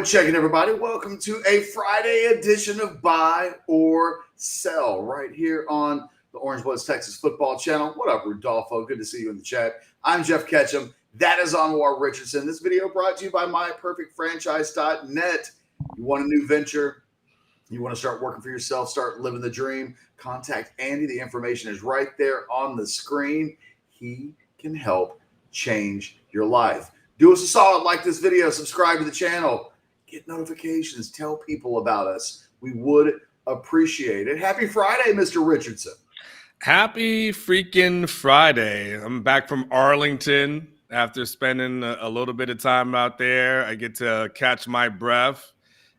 What's checking, everybody? Welcome to a Friday edition of Buy or Sell right here on the Orangebloods Texas Football Channel. What up, Rudolfo? Good to see you in the chat. I'm Jeff Ketchum. That is Anwar Richardson. This video brought to you by MyPerfectFranchise.net. You want a new venture? You want to start working for yourself, start living the dream? Contact Andy. The information is right there on the screen. He can help change your life. Do us a solid, like this video, subscribe to the channel, get notifications, tell people about us. We would appreciate it. Happy Friday, Mr. Richardson. Happy freaking Friday. I'm back from Arlington after spending a little bit of time out there. I get to catch my breath.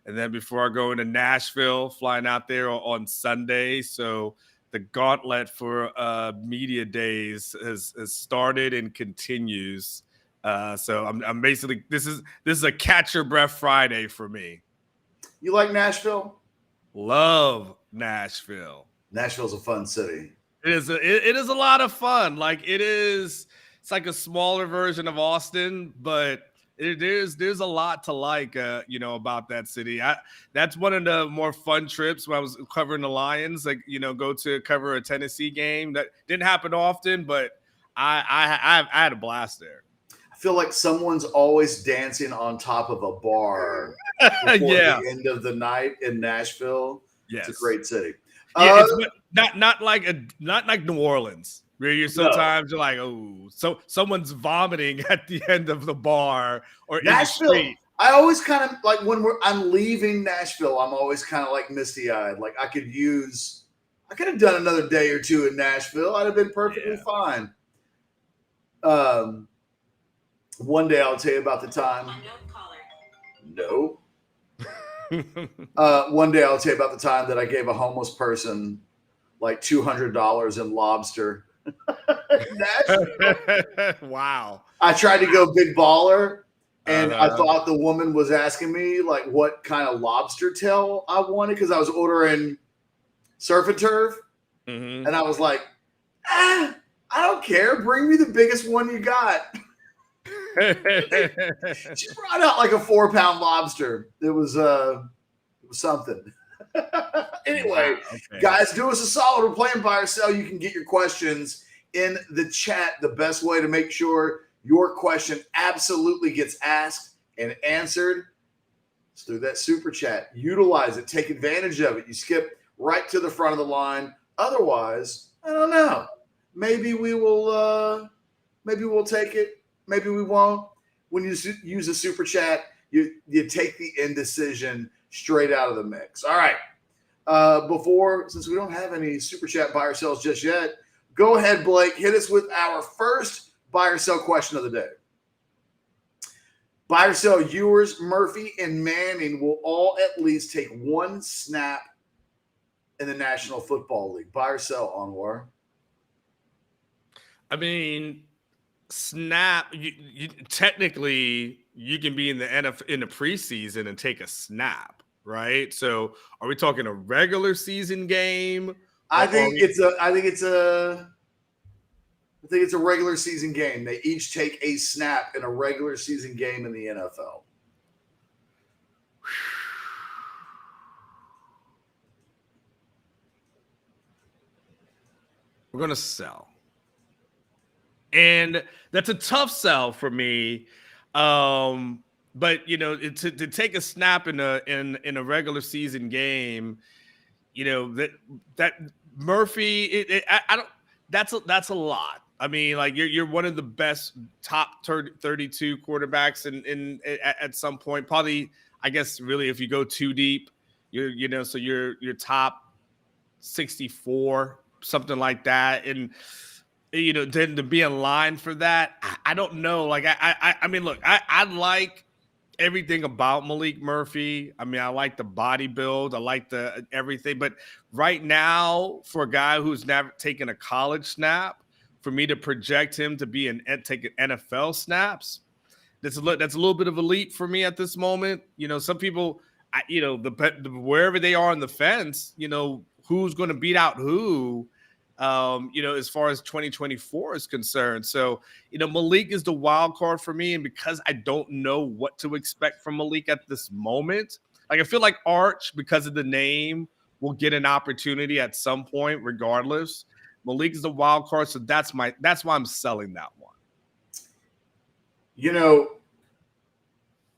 And then before I go into Nashville, flying out there on Sunday. So the gauntlet for media days has started and continues. So I'm basically this is a catch your breath Friday for me. You like Nashville? Love Nashville. Nashville's a fun city. It is a lot of fun. Like it's like a smaller version of Austin, but there's a lot to like about that city. That's one of the more fun trips when I was covering the Lions, go to cover a Tennessee game. That didn't happen often, but I had a blast there. I feel like someone's always dancing on top of a bar before the end of the night in Nashville. Yes. It's a great city. Yeah, it's not like New Orleans, where you're sometimes you're like, oh, so someone's vomiting at the end of the bar or Nashville. In the street. I always kind of like when I'm leaving Nashville, I'm always kind of like misty-eyed. Like I could have done another day or two in Nashville. I'd have been perfectly fine. One day I'll tell you about the time. No. One day I'll tell you about the time that I gave a homeless person like $200 in lobster. Wow. I tried to go big baller, and I thought the woman was asking me like what kind of lobster tail I wanted because I was ordering surf and turf. Mm-hmm. And I was like, I don't care. Bring me the biggest one you got. She brought out like a 4-pound lobster. It was something. Anyway, guys, do us a solid. We're playing Buy or Sell. You can get your questions in the chat. The best way to make sure your question absolutely gets asked and answered is through that super chat. Utilize it. Take advantage of it. You skip right to the front of the line. Otherwise, I don't know. Maybe we'll take it. Maybe we won't. When you use a super chat, you take the indecision straight out of the mix. All right. Since we don't have any super chat buy or sells just yet, go ahead, Blake. Hit us with our first buy or sell question of the day. Buy or sell, Ewers, Murphy, and Manning will all at least take one snap in the National Football League. Buy or sell, Anwar? I mean, snap. You technically you can be in the NFL in the preseason and take a snap, right? So, are we talking a regular season game? I think it's a regular season game. They each take a snap in a regular season game in the NFL. We're gonna sell. And that's a tough sell for me, but to take a snap in a regular season game, that Murphy, I don't. That's a lot. I mean, like you're one of the best top 32 quarterbacks in at some point. Probably, I guess, really, if you go too deep, so you're top 64, something like that, and. Then to be in line for that, I don't know. Like, I mean, look, I like everything about Maalik Murphy. I mean, I like the body build. I like the everything. But right now, for a guy who's never taken a college snap, for me to project him to be taking NFL snaps, that's a little bit of a leap for me at this moment. Some people, wherever they are on the fence, who's going to beat out who. as far as 2024 is concerned. So, Maalik is the wild card for me. And because I don't know what to expect from Maalik at this moment, like I feel like Arch, because of the name, will get an opportunity at some point, regardless. Maalik is the wild card. So that's why I'm selling that one.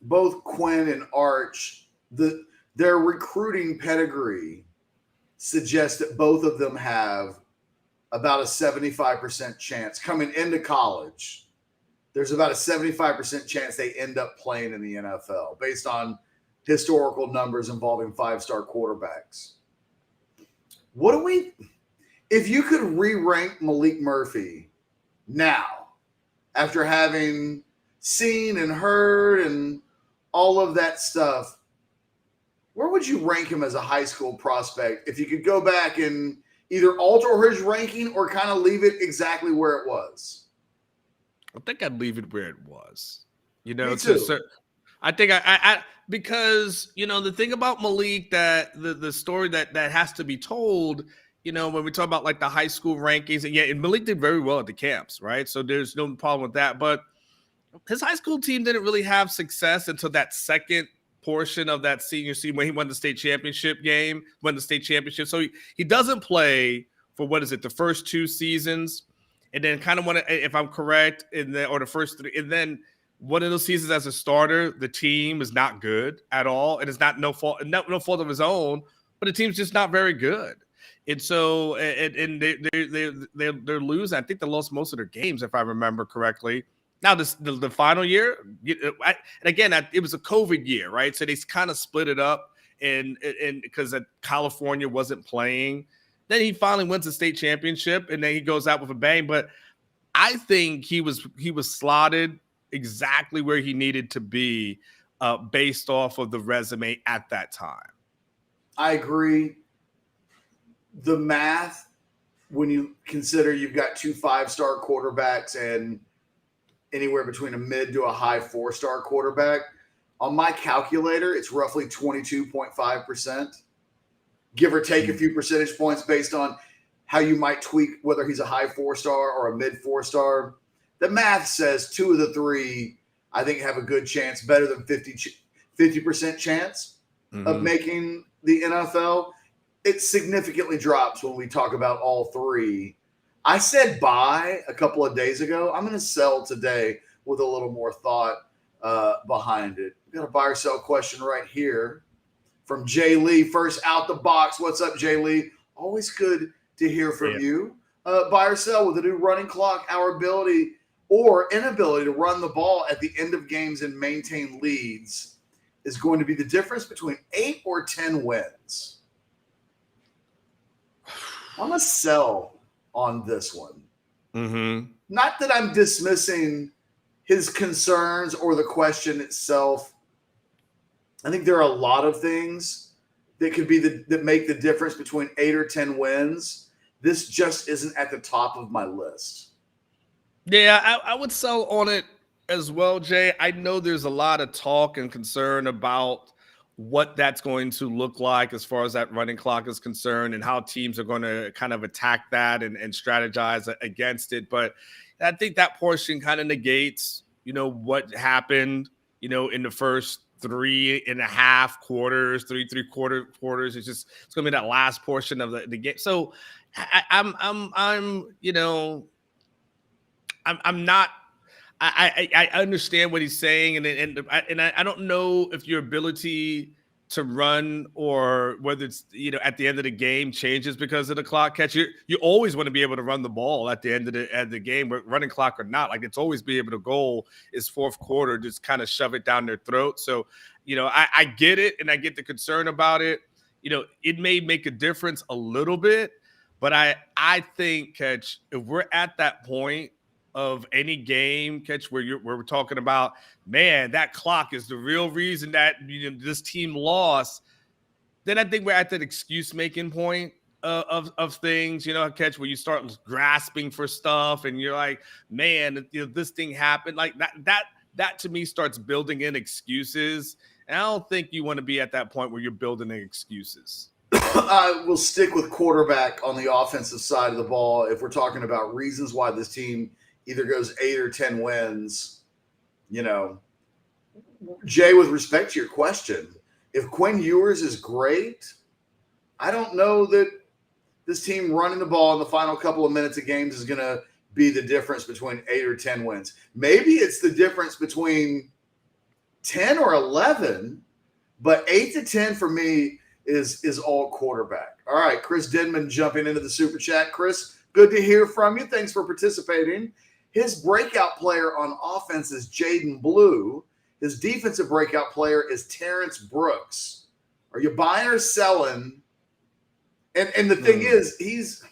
Both Quinn and Arch, their recruiting pedigree suggests that both of them have about a 75% chance coming into college. There's about a 75% chance they end up playing in the NFL based on historical numbers involving 5-star quarterbacks. If you could re-rank Maalik Murphy now, after having seen and heard and all of that stuff, where would you rank him as a high school prospect if you could go back and either alter his ranking or kind of leave it exactly where it was? I think I'd leave it where it was. Me too. I think I because the thing about Maalik, that the story that has to be told, when we talk about like the high school rankings, and Maalik did very well at the camps, right? So there's no problem with that. But his high school team didn't really have success until that second portion of that senior season when he won the state championship. So he doesn't play for the first 2 seasons, and then kind of if I'm correct, or the first 3, and then one of those seasons as a starter, the team is not good at all, and it's not no fault of his own, but the team's just not very good. And so they're losing. I think they lost most of their games, if I remember correctly. Now, the final year, it was a COVID year, right? So they kind of split it up, and because California wasn't playing. Then he finally wins the state championship, and then he goes out with a bang. But I think he was slotted exactly where he needed to be, based off of the resume at that time. I agree. The math, when you consider you've got 2 5-star quarterbacks and anywhere between a mid to a high 4-star quarterback, on my calculator, it's roughly 22.5%, give or take a few percentage points based on how you might tweak whether he's a high 4-star or a mid 4-star. The math says 2 of the 3, I think, have a good chance, better than 50% chance of making the NFL. It significantly drops when we talk about all 3. I said buy a couple of days ago. I'm going to sell today with a little more thought behind it. We've got a buy or sell question right here from Jay Lee. First out the box. What's up, Jay Lee? Always good to hear from you. Buy or sell with a new running clock, our ability or inability to run the ball at the end of games and maintain leads is going to be the difference between 8 or 10 wins. I'm going to sell on this one. Not that I'm dismissing his concerns or the question itself. I think there are a lot of things that could be that make the difference between 8 or 10 wins. This just isn't at the top of my list. Yeah, I would sell on it as well, Jay. I know there's a lot of talk and concern about what that's going to look like as far as that running clock is concerned and how teams are going to kind of attack that and strategize against it. But I think that portion kind of negates, what happened, in the first 3.5 quarters, 3.75 quarters. It's going to be that last portion of the game. So I'm not. I understand what he's saying, and I don't know if your ability to run or whether it's at the end of the game changes because of the clock catch. You always want to be able to run the ball at the end of the game, running clock or not. Like it's always be able to goal is fourth quarter, just kind of shove it down their throat. So I get it, and I get the concern about it. It may make a difference a little bit, but I think, Catch, if we're at that point of any game, Catch, where we're talking about, man, that clock is the real reason that this team lost, then I think we're at that excuse making point of things, Catch, where you start grasping for stuff and you're like, man, this thing happened, like that to me starts building in excuses, and I don't think you want to be at that point where you're building in excuses. I will stick with quarterback on the offensive side of the ball. If we're talking about reasons why this team either goes 8 or 10 wins, Jay, with respect to your question, if Quinn Ewers is great, I don't know that this team running the ball in the final couple of minutes of games is going to be the difference between 8 or 10 wins. Maybe it's the difference between 10 or 11, but 8 to 10 for me is all quarterback. All right, Chris Denman jumping into the super chat. Chris, good to hear from you. Thanks for participating. His breakout player on offense is Jaden Blue. His defensive breakout player is Terrence Brooks. Are you buying or selling? And the thing is,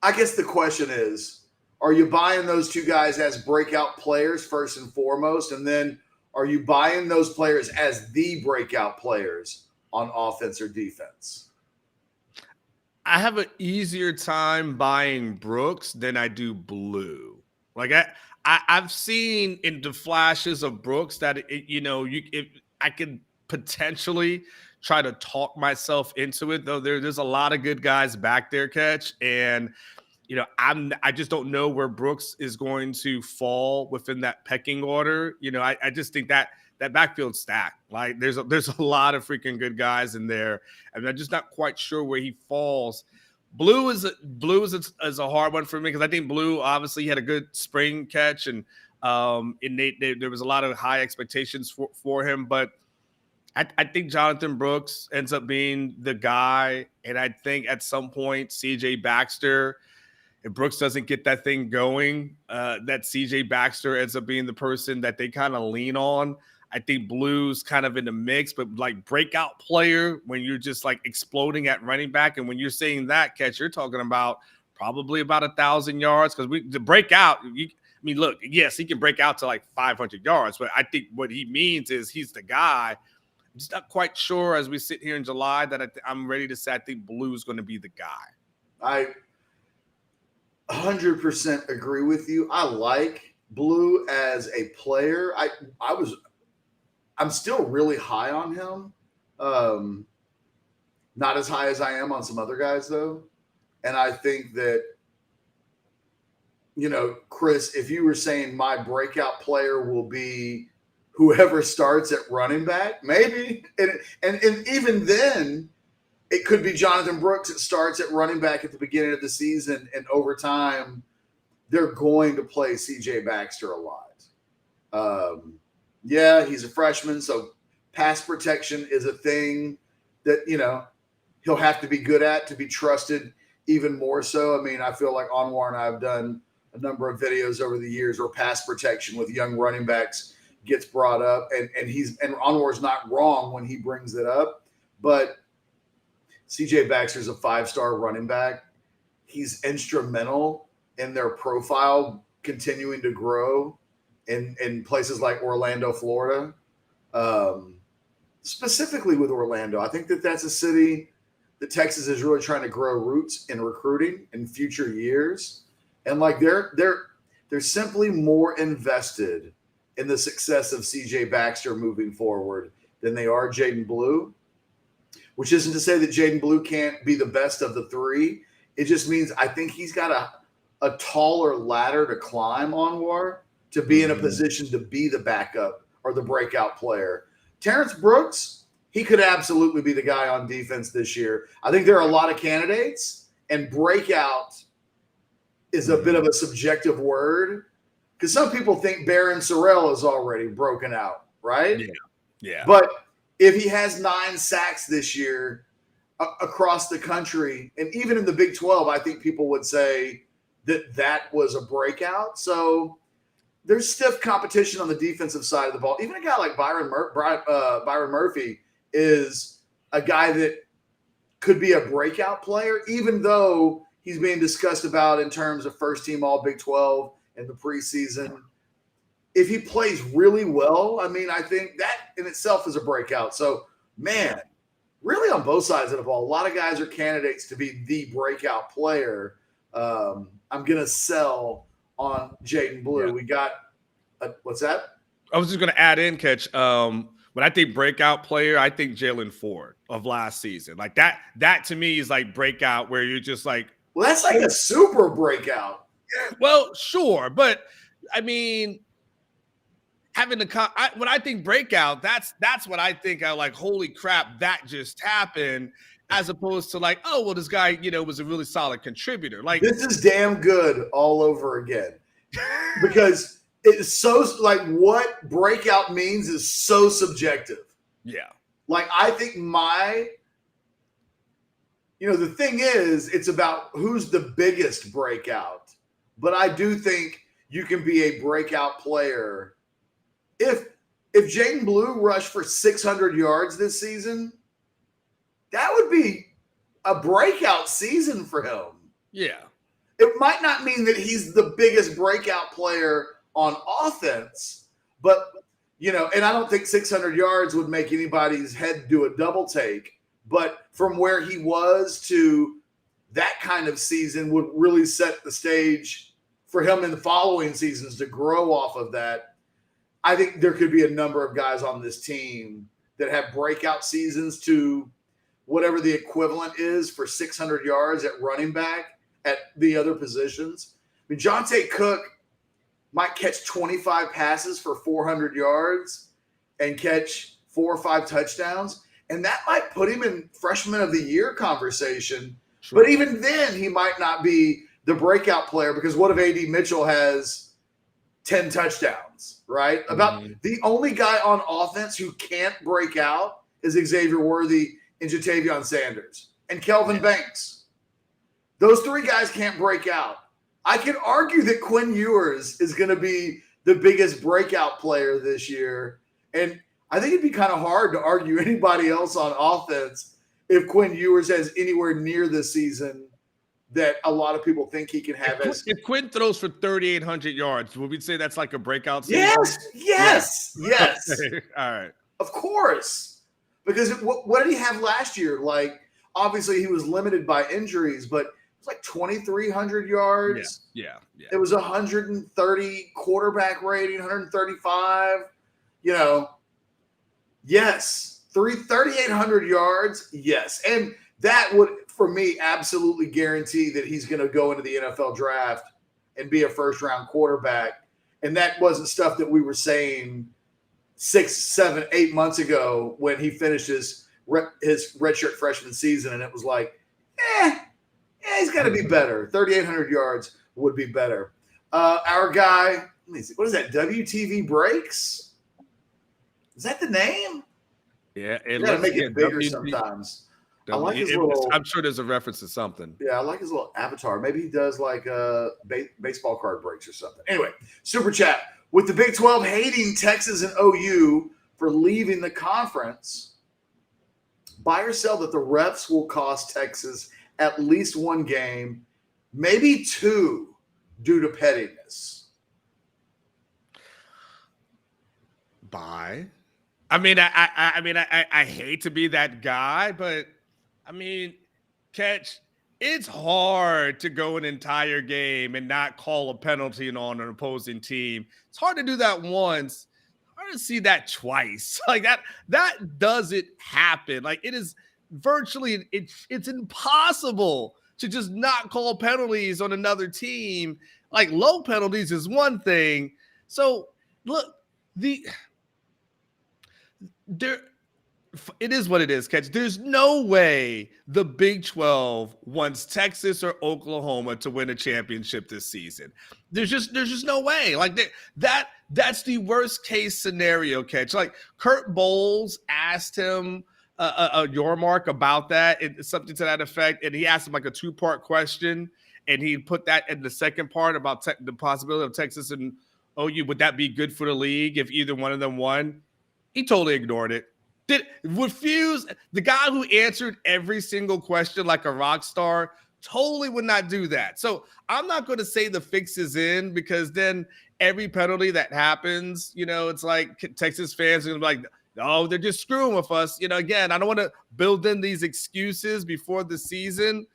I guess the question is, are you buying those two guys as breakout players first and foremost? And then are you buying those players as the breakout players on offense or defense? I have an easier time buying Brooks than I do Blue. Like I've seen in the flashes of Brooks that I could potentially try to talk myself into it, though. There's a lot of good guys back there, Catch, and I just don't know where Brooks is going to fall within that pecking order. I just think that backfield stacked. Like there's a lot of freaking good guys in there, and I'm just not quite sure where he falls. Blue is a hard one for me because I think Blue obviously had a good spring catch, and there was a lot of high expectations for him, but I think Jonathan Brooks ends up being the guy, and I think at some point CJ Baxter, if Brooks doesn't get that thing going, that CJ Baxter ends up being the person that they kind of lean on. I think Blue's kind of in the mix, but like breakout player when you're just like exploding at running back. And when you're saying that, Catch, you're talking about probably about 1,000 yards because the breakout, look, yes, he can break out to like 500 yards, but I think what he means is he's the guy. I'm just not quite sure as we sit here in July that I'm ready to say I think Blue is going to be the guy. I 100% agree with you. I like Blue as a player. I'm still really high on him. Not as high as I am on some other guys, though. And I think that, Chris, if you were saying my breakout player will be whoever starts at running back, maybe. And even then, it could be Jonathan Brooks that starts at running back at the beginning of the season, and over time, they're going to play CJ Baxter a lot. Yeah, he's a freshman, so pass protection is a thing that, he'll have to be good at to be trusted even more so. I mean, I feel like Anwar and I have done a number of videos over the years where pass protection with young running backs gets brought up, and Anwar's not wrong when he brings it up, but CJ Baxter's a 5-star running back. He's instrumental in their profile continuing to grow in places like Orlando, Florida. Specifically with Orlando, I think that's a city that Texas is really trying to grow roots in recruiting in future years. And like they're simply more invested in the success of CJ Baxter moving forward than they are Jaden Blue, which isn't to say that Jaden Blue can't be the best of the three. It just means I think he's got a taller ladder to climb Anwar to be in a position to be the backup or the breakout player. Terrence Brooks, he could absolutely be the guy on defense this year. I think there are a lot of candidates, and breakout is a bit of a subjective word because some people think Barron Sorrell is already broken out, right? Yeah. But if he has 9 sacks this year across the country, and even in the Big 12, I think people would say that was a breakout. So there's stiff competition on the defensive side of the ball. Even a guy like Byron Murphy is a guy that could be a breakout player, even though he's being discussed about in terms of first-team All-Big 12 in the preseason. If he plays really well, I mean, I think that in itself is a breakout. So, man, really on both sides of the ball, a lot of guys are candidates to be the breakout player. I'm going to sell on Jaden Blue. Yeah. We got what's that? I was just going to add in, Catch. when I think breakout player, I think Jalen Ford of last season. Like that to me is like breakout where you're just like, well, that's like a super breakout. Well, sure, but I mean, having when I think breakout, that's what I think. I like, holy crap, that just happened, as opposed to like, oh well, this guy, was a really solid contributor. Like, this is damn good all over again, because it's so like what breakout means is so subjective. Yeah, like I think the thing is, it's about who's the biggest breakout. But I do think you can be a breakout player. If Jaden Blue rushed for 600 yards this season, that would be a breakout season for him. Yeah. It might not mean that he's the biggest breakout player on offense, but, and I don't think 600 yards would make anybody's head do a double take. But from where he was to that kind of season would really set the stage for him in the following seasons to grow off of that. I think there could be a number of guys on this team that have breakout seasons to whatever the equivalent is for 600 yards at running back at the other positions. I mean, Jonte Cook might catch 25 passes for 400 yards and catch 4 or 5 touchdowns. And that might put him in freshman of the year conversation. Sure. But even then, he might not be the breakout player, because what if A.D. Mitchell has 10 touchdowns, right? Mm-hmm. About the only guy on offense who can't break out is Xavier Worthy and Jatavion Sanders and Kelvin Banks. Those 3 guys can't break out. I can argue that Quinn Ewers is going to be the biggest breakout player this year. And I think it'd be kind of hard to argue anybody else on offense if Quinn Ewers has anywhere near the season that a lot of people think he can have. If Quinn throws for 3,800 yards, would we say that's like a breakout season? Yes. Okay. All right. Of course. Because what did he have last year? Like, obviously he was limited by injuries, but it was like 2,300 yards. Yeah. It was 130 quarterback rating, 135, Yes. 3,800 yards. Yes. And that would, for me, absolutely guarantee that he's going to go into the NFL draft and be a first-round quarterback. And that wasn't stuff that we were saying 6, 7, 8 months ago when he finished his redshirt freshman season. And it was like, he's got to be better. 3,800 yards would be better. Our guy, let me see, what is that, WTV Breaks? Is that the name? Yeah, you gotta make it bigger sometimes. I like his little. I'm sure there's a reference to something. Yeah, I like his little avatar. Maybe he does like baseball card breaks or something. Anyway, super chat with the Big 12 hating Texas and OU for leaving the conference. Buy or sell that the refs will cost Texas at least 1 game, maybe 2, due to pettiness. Buy. I mean, I hate to be that guy, but I mean, Catch, it's hard to go an entire game and not call a penalty on an opposing team. It's hard to do that once. Hard to see that twice. Like that doesn't happen. Like it is virtually, it's impossible to just not call penalties on another team. Like low penalties is one thing. So look, it is what it is, Catch. There's no way the Big 12 wants Texas or Oklahoma to win a championship this season. There's just no way. Like that's the worst case scenario, Catch. Like Kurt Bowles asked him Yormark about that, something to that effect, and he asked him like a 2-part question, and he put that in the second part about the possibility of Texas and OU. Would that be good for the league if either one of them won? He totally ignored it. The guy who answered every single question like a rock star totally would not do that. So I'm not going to say the fix is in, because then every penalty that happens, it's like Texas fans are going to be like, oh, they're just screwing with us. Again, I don't want to build in these excuses before the season.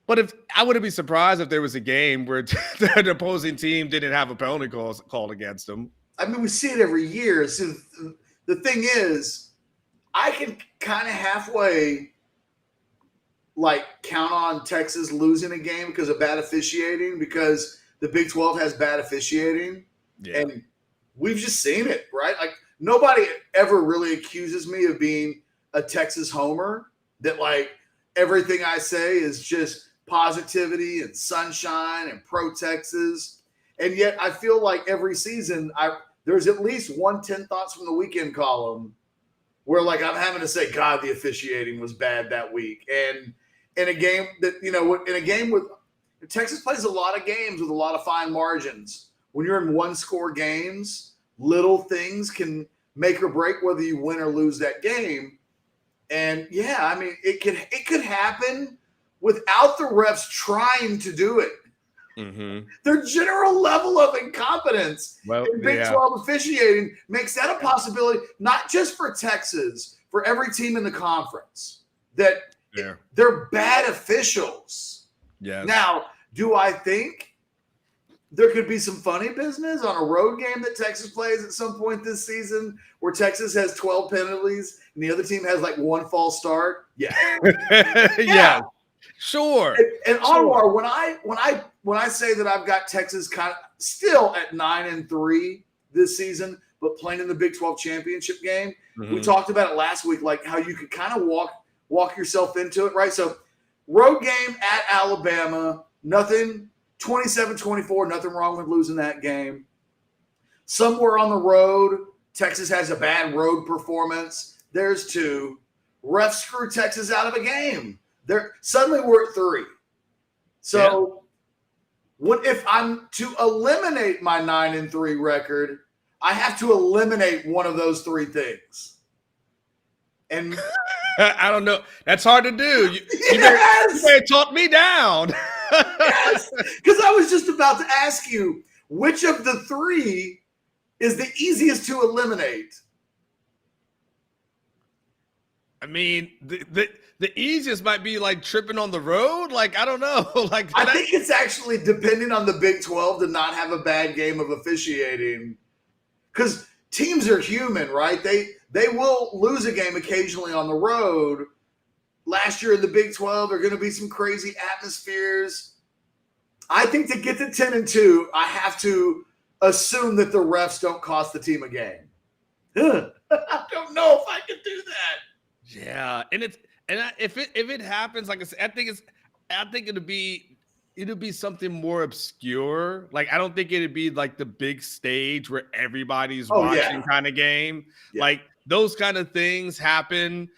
But if I wouldn't be surprised if there was a game where the opposing team didn't have a penalty called against them. I mean, we see it every year. the thing is, I can kind of halfway like count on Texas losing a game because of bad officiating, because the Big 12 has bad officiating. Yeah. And we've just seen it, right? Like nobody ever really accuses me of being a Texas homer, that like everything I say is just positivity and sunshine and pro Texas. And yet I feel like every season there's at least 110 thoughts from the weekend column where like I'm having to say, God, the officiating was bad that week. And in a game that, in a game with Texas plays a lot of games with a lot of fine margins. When you're in one score games, little things can make or break whether you win or lose that game. And yeah, I mean, it could happen without the refs trying to do it. Mm-hmm. Their general level of incompetence in Big 12 officiating makes that a possibility, not just for Texas, for every team in the conference, that they're bad officials. Yes. Now, do I think there could be some funny business on a road game that Texas plays at some point this season where Texas has 12 penalties and the other team has like one false start? Yeah. Yeah. Sure. And Anwar, when I say that I've got Texas kind of still at 9-3 this season, but playing in the Big 12 championship game, we talked about it last week, like how you could kind of walk yourself into it, right? So road game at Alabama, nothing, 27-24, nothing wrong with losing that game. Somewhere on the road, Texas has a bad road performance. There's 2. Refs screw Texas out of a game. Suddenly we're at 3. So what if I'm to eliminate my 9-3 record, I have to eliminate one of those 3 things. And I don't know. That's hard to do. You better talk me down. Yes, because I was just about to ask you, which of the 3 is the easiest to eliminate? I mean, the easiest might be like tripping on the road. Like, I don't know. Like, I think it's actually depending on the Big 12 to not have a bad game of officiating, because teams are human, right? They will lose a game occasionally on the road. Last year in the Big 12, there are going to be some crazy atmospheres. I think to get to 10-2, I have to assume that the refs don't cost the team a game. I don't know if I can do that. Yeah, if it happens, like I said, I think it'll be something more obscure. Like I don't think it'd be like the big stage where everybody's watching kind of game. Yeah. Like those kind of things happen,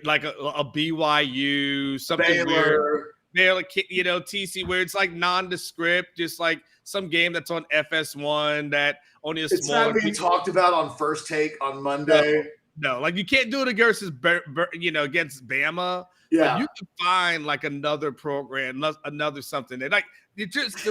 like a BYU, something Baylor. Baylor, TC, where it's like nondescript, just like some game that's on FS1 that only a it's smaller. It's not being talked about on First Take on Monday. No, like you can't do it against against Bama. Yeah, but you can find like another program, another something. They like you just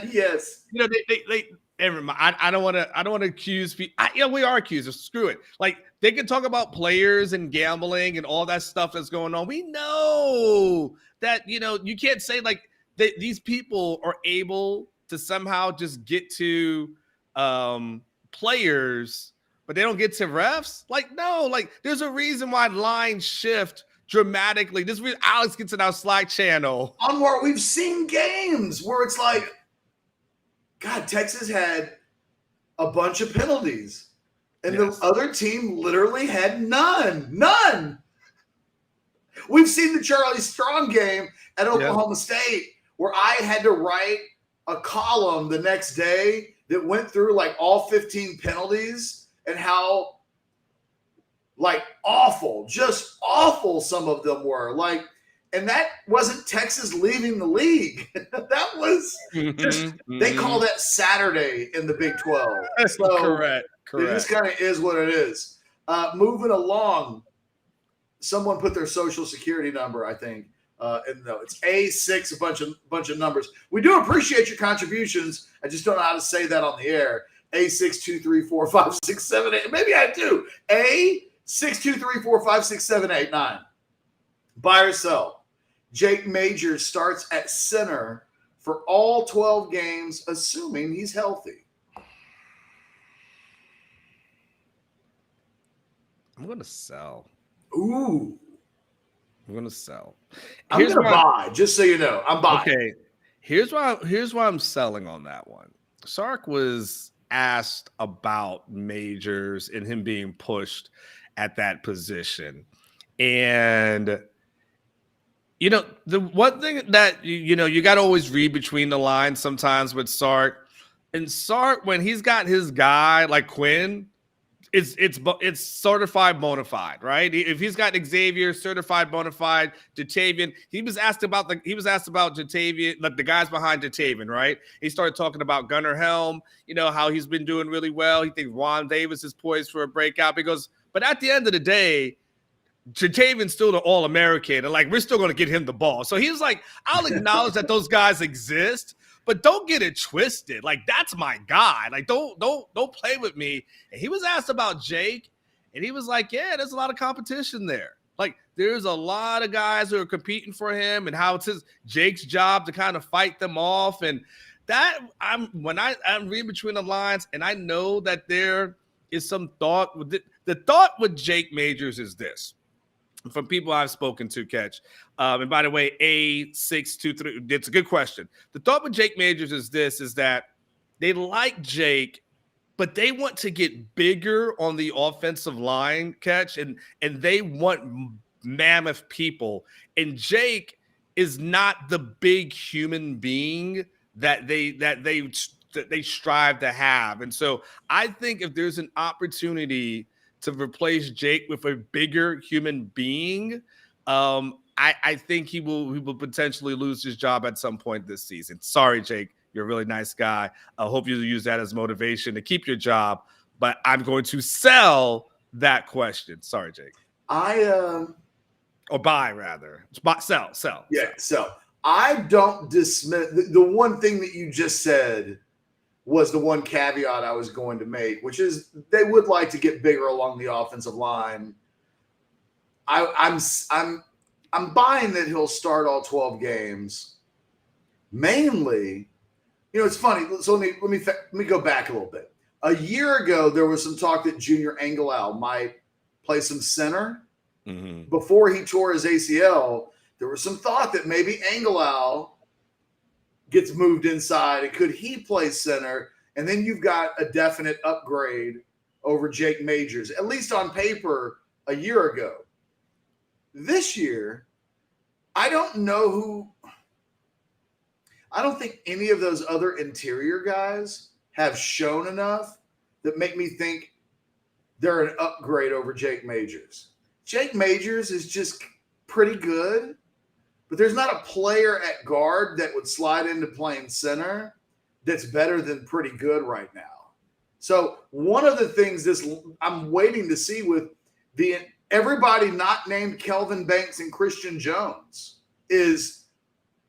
yes. They never mind. I don't want to accuse people. We are accusers. Screw it. Like they can talk about players and gambling and all that stuff that's going on. We know that you can't say like these people are able to somehow just get to players. But they don't get to refs? Like, no, like there's a reason why lines shift dramatically. This is where Alex gets in our Slack channel. Anwar, we've seen games where it's like, God, Texas had a bunch of penalties. And the other team literally had none. None. We've seen the Charlie Strong game at Oklahoma State where I had to write a column the next day that went through like all 15 penalties. And how, like, just awful some of them were. Like, and that wasn't Texas leaving the league. That was just, they call that Saturday in the Big 12. So correct. It just kind of is what it is. Moving along, someone put their social security number, I think. And no, it's A6, a bunch of numbers. We do appreciate your contributions. I just don't know how to say that on the air. A623456789. Maybe I do. A623456789. Buy or sell. Jake Majors starts at center for all 12 games, assuming he's healthy. I'm going to sell. Ooh. I'm going to sell. I'm going to buy, just so you know. I'm buying. Okay. Here's why I'm selling on that one. Sark was asked about Majors and him being pushed at that position. And the one thing that you got to always read between the lines sometimes with Sark. And Sark, when he's got his guy like Quinn, it's certified bona fide, right? If he's got Xavier certified bona fide, Jatavian, he was asked about Jatavian, like the guys behind Jatavian, right? He started talking about Gunnar Helm, how he's been doing really well. He thinks Juan Davis is poised for a breakout because, but at the end of the day, Jatavian's still the All-American, and like we're still going to get him the ball. So he was like, I'll acknowledge that those guys exist, but don't get it twisted. Like that's my guy. Like don't play with me. And he was asked about Jake, and he was like, yeah, there's a lot of competition there. Like there's a lot of guys who are competing for him, and how it's Jake's job to kind of fight them off. And that I'm reading between the lines, and I know that there is some thought with the thought with Jake Majors is this. From people I've spoken to, Catch. And by the way, A623, it's a good question. The thought with Jake Majors is that they like Jake, but they want to get bigger on the offensive line, Catch, and they want mammoth people. And Jake is not the big human being that they strive to have. And so I think if there's an opportunity to replace Jake with a bigger human being, I think he will potentially lose his job at some point this season. Sorry, Jake. You're a really nice guy. I hope you use that as motivation to keep your job, but I'm going to sell that question. Sorry, Jake. Or buy, rather. Sell. Yeah, sell. I don't dismiss the one thing that you just said was the one caveat I was going to make, which is they would like to get bigger along the offensive line. I'm buying that he'll start all 12 games. Mainly, it's funny. So let me go back a little bit. A year ago, there was some talk that Junior Angelau might play some center. Mm-hmm. Before he tore his ACL, there was some thought that maybe Angelau gets moved inside, and could he play center? And then you've got a definite upgrade over Jake Majors, at least on paper, a year ago. This year, I don't think any of those other interior guys have shown enough that make me think they're an upgrade over Jake Majors. Jake Majors is just pretty good, but there's not a player at guard that would slide into playing center that's better than pretty good right now. So one of the things I'm waiting to see with everybody not named Kelvin Banks and Christian Jones is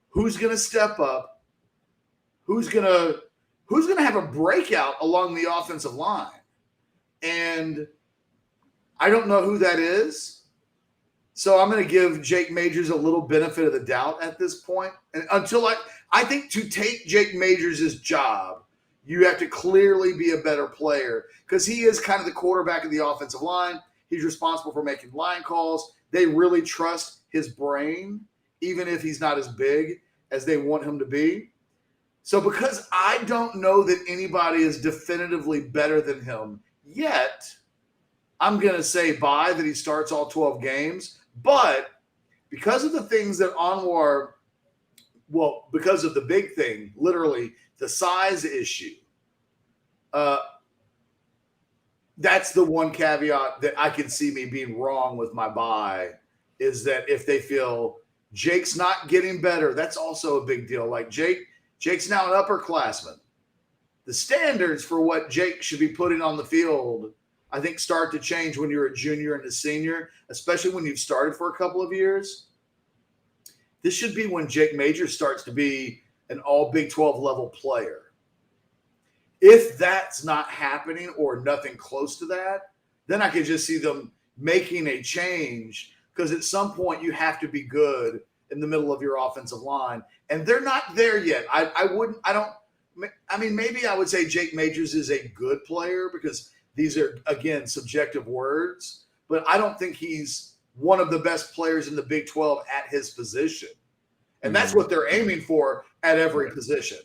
who's going to step up, who's going to have a breakout along the offensive line. And I don't know who that is. So I'm going to give Jake Majors a little benefit of the doubt at this point. And until I think to take Jake Majors' job, you have to clearly be a better player because he is kind of the quarterback of the offensive line. He's responsible for making line calls. They really trust his brain, even if he's not as big as they want him to be. So because I don't know that anybody is definitively better than him yet, I'm going to say that he starts all 12 games. But because of the things that because of the big thing, literally the size issue, that's the one caveat that I can see me being wrong with my buy, is that if they feel Jake's not getting better, that's also a big deal. Like Jake's now an upperclassman. The standards for what Jake should be putting on the field, I think, start to change when you're a junior and a senior, especially when you've started for a couple of years. This should be when Jake Majors starts to be an all Big 12 level player. If that's not happening or nothing close to that, then I could just see them making a change, because at some point you have to be good in the middle of your offensive line. And they're not there yet. Maybe I would say Jake Majors is a good player, because these are, again, subjective words, but I don't think he's one of the best players in the Big 12 at his position. And that's what they're aiming for at every position.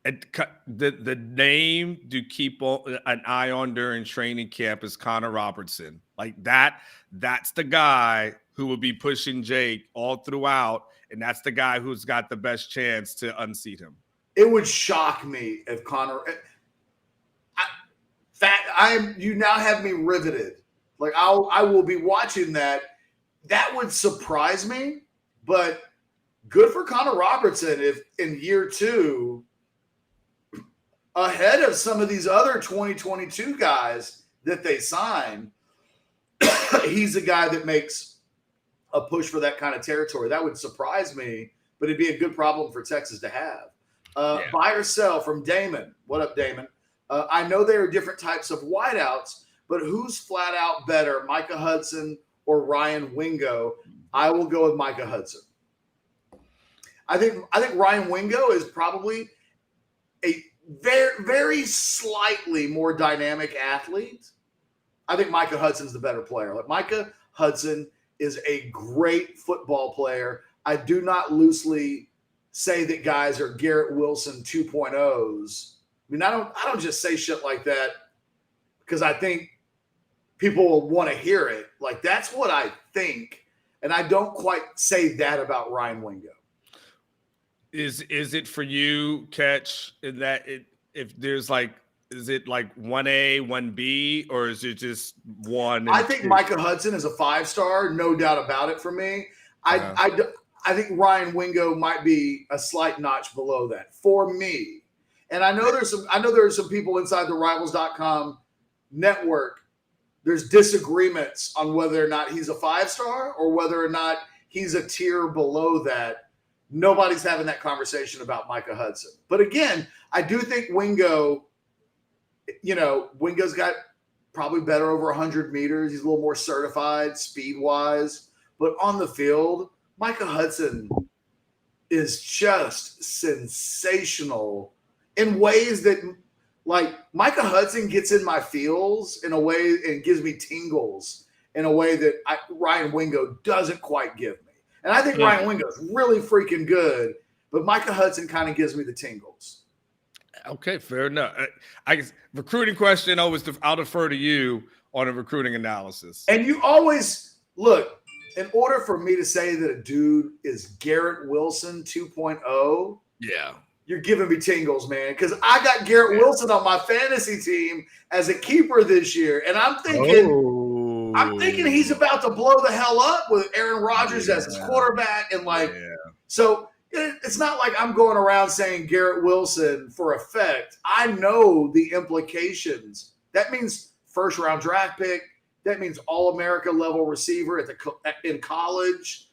And the name to keep an eye on during training camp is Connor Robertson. Like that's the guy who will be pushing Jake all throughout, and that's the guy who's got the best chance to unseat him. It would shock me if Connor. You now have me riveted. Like I will be watching that. That would surprise me, but good for Connor Robertson if in year 2, ahead of some of these other 2022 guys that they sign, he's a guy that makes a push for that kind of territory. That would surprise me, but it'd be a good problem for Texas to have. Buy or sell from Damon. What up, Damon? I know there are different types of wideouts, but who's flat out better, Micah Hudson or Ryan Wingo? I will go with Micah Hudson. I think Ryan Wingo is probably a very, very slightly more dynamic athlete. I think Micah Hudson's the better player. Like Micah Hudson is a great football player. I do not loosely say that guys are Garrett Wilson 2.0s. I mean, I don't just say shit like that because I think people will want to hear it. Like that's what I think, and I don't quite say that about Ryan Wingo. Is it for you, Catch, that if there's like, is it like 1A, 1B, or is it just one? I think Micah Hudson is a 5-star, no doubt about it for me. I think Ryan Wingo might be a slight notch below that for me. And I know there are some people inside the Rivals.com network. There's disagreements on whether or not he's a 5-star or whether or not he's a tier below that. Nobody's having that conversation about Micah Hudson. But again, I do think Wingo's got probably better over 100 meters. He's a little more certified speed-wise. But on the field, Micah Hudson is just sensational in ways that, like, Micah Hudson gets in my feels in a way and gives me tingles in a way that Ryan Wingo doesn't quite give me. And I think Ryan Wingo is really freaking good, but Micah Hudson kind of gives me the tingles. Okay, fair enough. I guess recruiting question, I'll defer to you on a recruiting analysis. And you always look, in order for me to say that a dude is Garrett Wilson 2.0, you're giving me tingles, man, because I got Garrett Wilson on my fantasy team as a keeper this year, and I'm thinking he's about to blow the hell up with Aaron Rodgers as his quarterback, and so it's not like I'm going around saying Garrett Wilson for effect. I know the implications. That means first-round draft pick. That means All-America level receiver in college.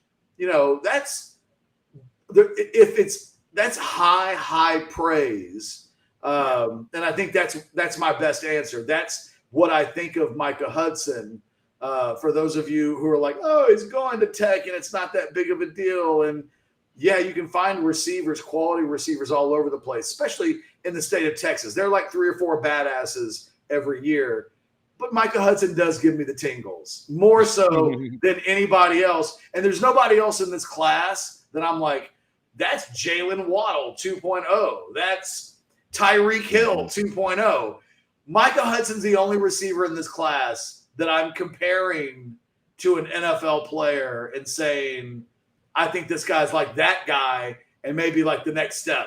That's high praise, and I think that's my best answer. That's what I think of Micah Hudson. For those of you who are like, oh, he's going to Tech and it's not that big of a deal. And yeah, you can find quality receivers all over the place, especially in the state of Texas. They're like 3 or 4 badasses every year. But Micah Hudson does give me the tingles more so than anybody else. And there's nobody else in this class that I'm like, that's Jalen Waddle 2.0. That's Tyreek Hill 2.0. Micah Hudson's the only receiver in this class that I'm comparing to an NFL player and saying, I think this guy's like that guy and maybe like the next step.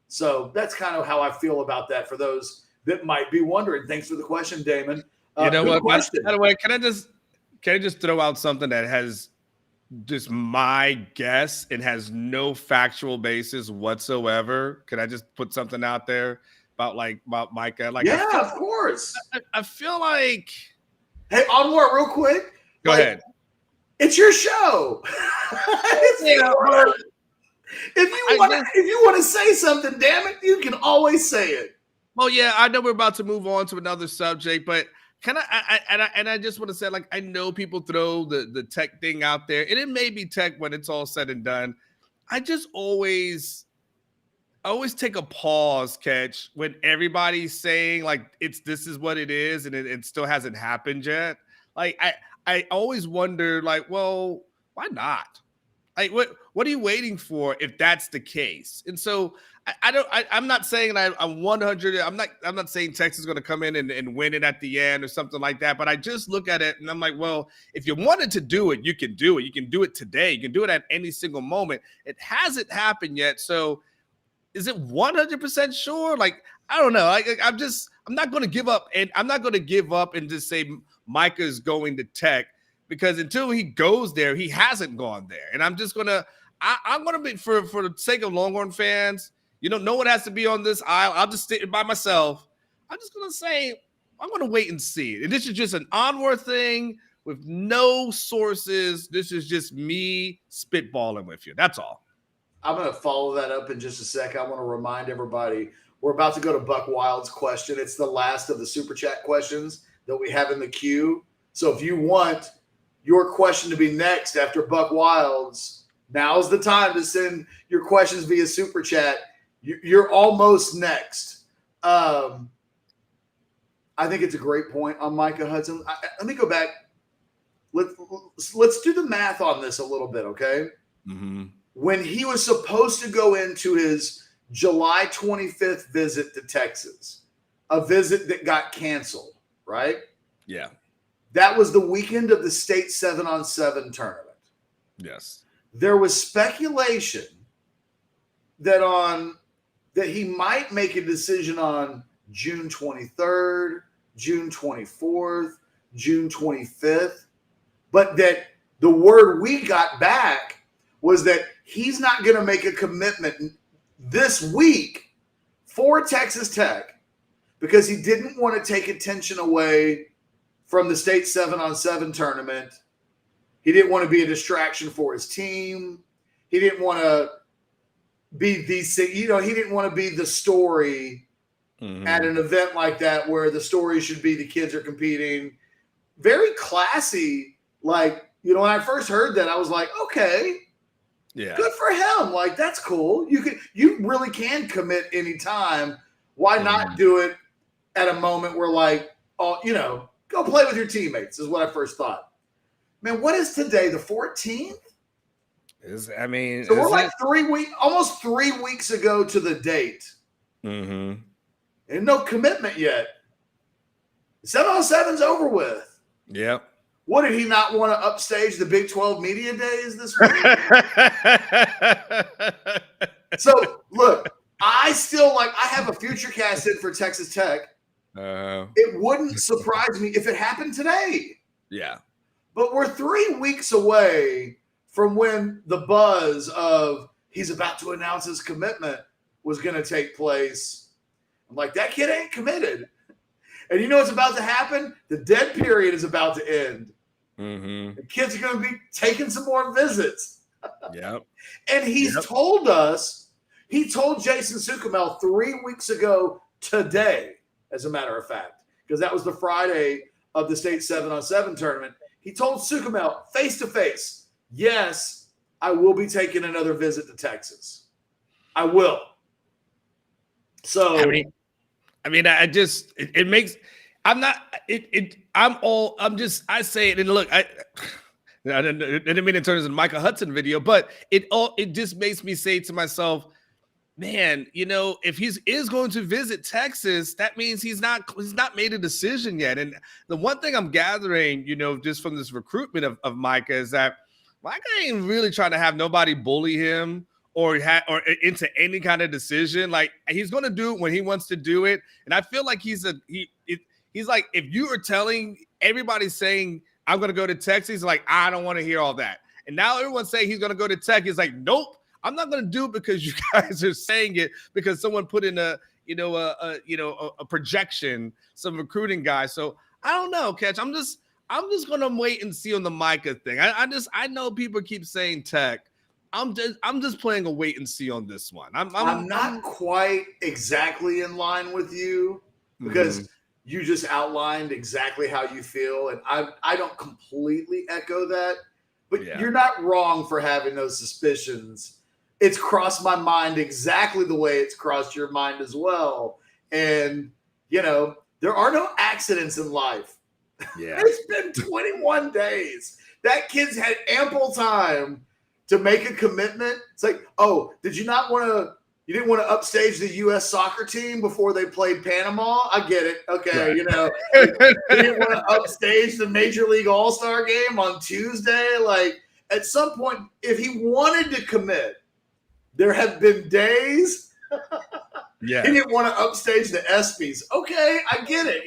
So that's kind of how I feel about that for those that might be wondering. Thanks for the question, Damon. You know what? By the way, can I just throw out something that has just my guess and has no factual basis whatsoever? Can I just put something out there about Micah? Of course. I feel like. Hey, Onward, real quick. Go ahead. It's your show. If you want to say something, damn it, you can always say it. Well, yeah, I know we're about to move on to another subject, but I just want to say, I know people throw the Tech thing out there, and it may be Tech when it's all said and done. I just always take a pause, Catch, when everybody's saying this is what it is, and it still hasn't happened yet. I always wonder, like, well, why not? Like, what are you waiting for if that's the case? And so I'm not saying I'm 100. I'm not saying Texas is going to come in and win it at the end or something like that. But I just look at it and I'm like, well, if you wanted to do it, you can do it. You can do it today. You can do it at any single moment. It hasn't happened yet. So is it 100% sure? Like, I don't know. I'm not going to give up. And I'm not going to give up and just say Micah is going to Tech, because until he goes there, he hasn't gone there. And I'm just going to, I'm going to be, for the sake of Longhorn fans, no one has to be on this aisle. I'll just sit by myself. I'm just going to say, I'm going to wait and see. And this is just an onward thing with no sources. This is just me spitballing with you. That's all. I'm going to follow that up in just a sec. I want to remind everybody, we're about to go to Buck Wild's question. It's the last of the Super Chat questions that we have in the queue. So if you want your question to be next after Buck Wild's, now's the time to send your questions via Super Chat. You're almost next. I think it's a great point on Micah Hudson. Let me go back. Let's do the math on this a little bit, okay? Mm-hmm. When he was supposed to go into his July 25th visit to Texas, a visit that got canceled, right? Yeah. That was the weekend of the state 7-on-7 tournament. Yes. There was speculation that he might make a decision on June 23rd, June 24th, June 25th, but that the word we got back was that he's not going to make a commitment this week for Texas Tech because he didn't want to take attention away from the state 7-on-7 tournament. He didn't want to be a distraction for his team. He didn't want to be he didn't want to be the story at an event like that where the story should be the kids are competing. Very classy. Like, when I first heard that, I was like, okay, yeah, good for him. Like, that's cool. You really can commit anytime. Why not do it at a moment where, like, go play with your teammates is what I first thought. Man, what is today? The 14th? So we're like almost 3 weeks ago to the date. Mm-hmm. And no commitment yet. 7-on-7's over with. Yep. What, did he not want to upstage the Big 12 media days this week? So, look, I have a future cast in for Texas Tech. It wouldn't surprise me if it happened today. Yeah. But we're 3 weeks away from when the buzz of he's about to announce his commitment was going to take place. I'm like, that kid ain't committed. And you know what's about to happen? The dead period is about to end. Mm-hmm. The kids are going to be taking some more visits. Yep. And he's told us, he told Jason Sukumel 3 weeks ago today, as a matter of fact, because that was the Friday of the state 7-on-7 tournament. He told Sukumel face-to-face, yes, I will be taking another visit to Texas. I will. So, I say it, and look, I didn't mean to turn this into a Micah Hudson video, but it just makes me say to myself, man, if he is going to visit Texas, that means he's not made a decision yet. And the one thing I'm gathering, just from this recruitment of Micah is that Micah ain't really trying to have nobody bully him or into any kind of decision. Like, he's going to do it when he wants to do it. And I feel like he's like, if you are telling everybody saying, I'm going to go to Texas, he's like, I don't want to hear all that. And now everyone's saying he's going to go to Tech. He's like, nope, I'm not going to do it because you guys are saying it because someone put in a projection, some recruiting guy. So I don't know, Catch. I'm just going to wait and see on the Micah thing. I know people keep saying Tech. I'm just playing a wait and see on this one. I'm not quite exactly in line with you because you just outlined exactly how you feel, and I don't completely echo that, but you're not wrong for having those suspicions. It's crossed my mind exactly the way it's crossed your mind as well. And, there are no accidents in life. Yeah. It's been 21 days. That kid's had ample time to make a commitment. It's like, oh, you didn't want to upstage the U.S. soccer team before they played Panama? I get it. Okay, Right. you didn't want to upstage the Major League All-Star game on Tuesday? Like, at some point, if he wanted to commit, there have been days Yeah. he didn't want to upstage the ESPYs. Okay, I get it,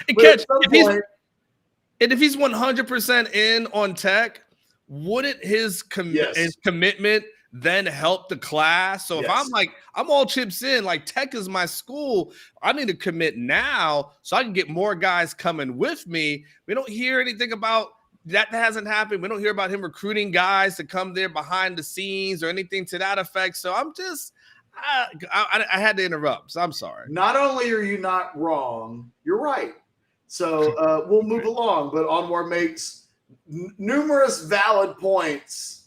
And But catch, at some point, if he's 100% in on Tech, wouldn't his commitment then help the class? So if I'm all chips in, like Tech is my school, I need to commit now so I can get more guys coming with me. We don't hear anything about that. Hasn't happened. We don't hear about him recruiting guys to come there behind the scenes or anything to that effect. So I'm just, I had to interrupt. So I'm sorry. Not only are you not wrong, you're right. So we'll move along. But Anwar makes numerous valid points.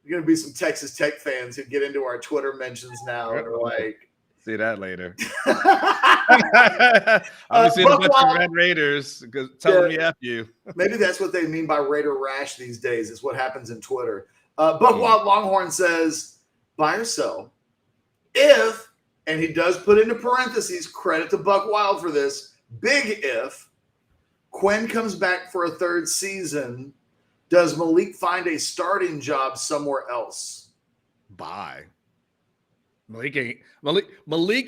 There's going to be some Texas Tech fans who get into our Twitter mentions now and are like, see that later. I'm seeing a bunch of Red Raiders telling me F you. Maybe that's what they mean by Raider rash these days. It's what happens in Twitter. Buckwild Longhorn says, buy or sell. If, and he does put into parentheses, credit to Buckwild for this, big if, Quinn comes back for a third season, does Maalik find a starting job somewhere else? Bye. Maalik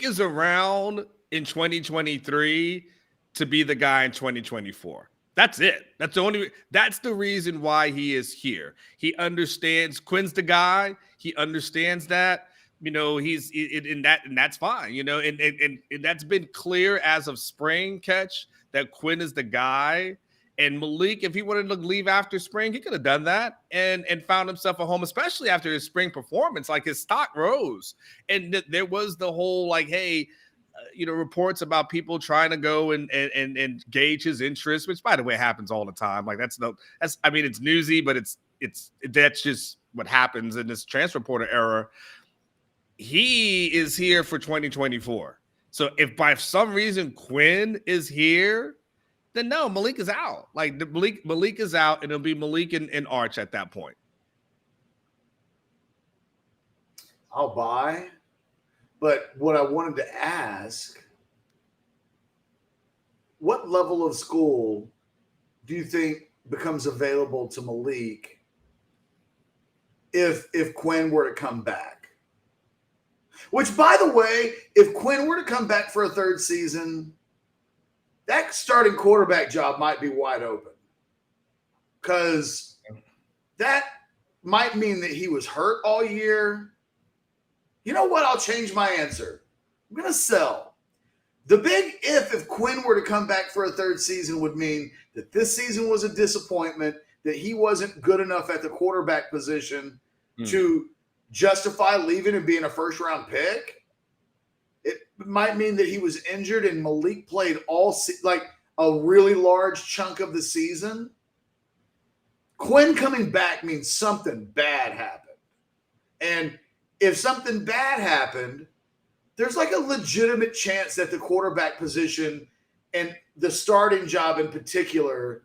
is around in 2023 to be the guy in 2024. That's it. That's the reason why he is here. He understands Quinn's the guy. He understands that. He's in that, and that's fine. And that's been clear as of spring, catch, that Quinn is the guy. And Maalik, if he wanted to leave after spring, he could have done that and found himself a home, especially after his spring performance. Like, his stock rose. And there was the whole, like, hey, reports about people trying to go and gauge his interest, which, by the way, happens all the time. Like, it's newsy, but that's just what happens in this transfer portal era. He is here for 2024. So if by some reason Quinn is here, then no, Maalik is out. Like, Maalik is out, and it'll be Maalik and Arch at that point. I'll buy. But what I wanted to ask, what level of school do you think becomes available to Maalik if Quinn were to come back? Which, by the way, if Quinn were to come back for a third season, that starting quarterback job might be wide open, because that might mean that he was hurt all year. You know what? I'll change my answer. I'm going to sell. The big if Quinn were to come back for a third season would mean that this season was a disappointment, that he wasn't good enough at the quarterback position to justify leaving and being a first-round pick. It might mean that he was injured and Maalik played like a really large chunk of the season. Quinn coming back means something bad happened. And if something bad happened, there's like a legitimate chance that the quarterback position and the starting job in particular,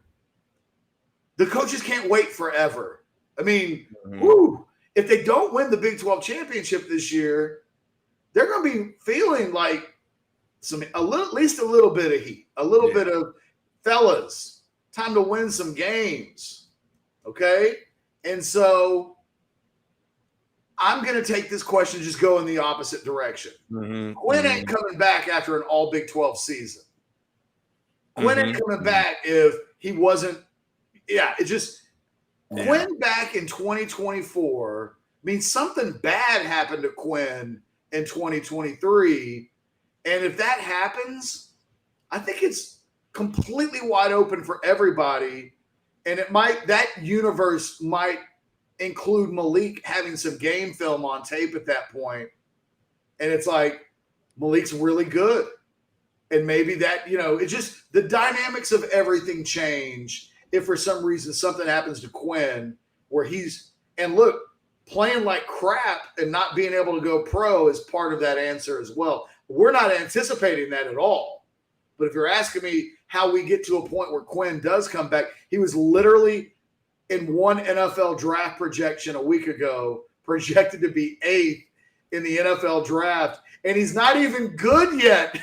the coaches can't wait forever. I mean, if they don't win the Big 12 championship this year, they're going to be feeling like at least a little bit of heat, a little bit of, fellas, time to win some games. Okay? And so I'm going to take this question, just go in the opposite direction. Quinn ain't coming back after an all Big 12 season. Quinn ain't coming back if he wasn't. Quinn back in 2024 means something bad happened to Quinn in 2023. And if that happens, I think it's completely wide open for everybody. And that universe might include Maalik having some game film on tape at that point. And it's like, Maalik's really good. And maybe that, it's just the dynamics of everything change if for some reason something happens to Quinn where playing like crap and not being able to go pro is part of that answer as well. We're not anticipating that at all. But if you're asking me how we get to a point where Quinn does come back, he was literally in one NFL draft projection a week ago, projected to be 8th in the NFL draft, and he's not even good yet.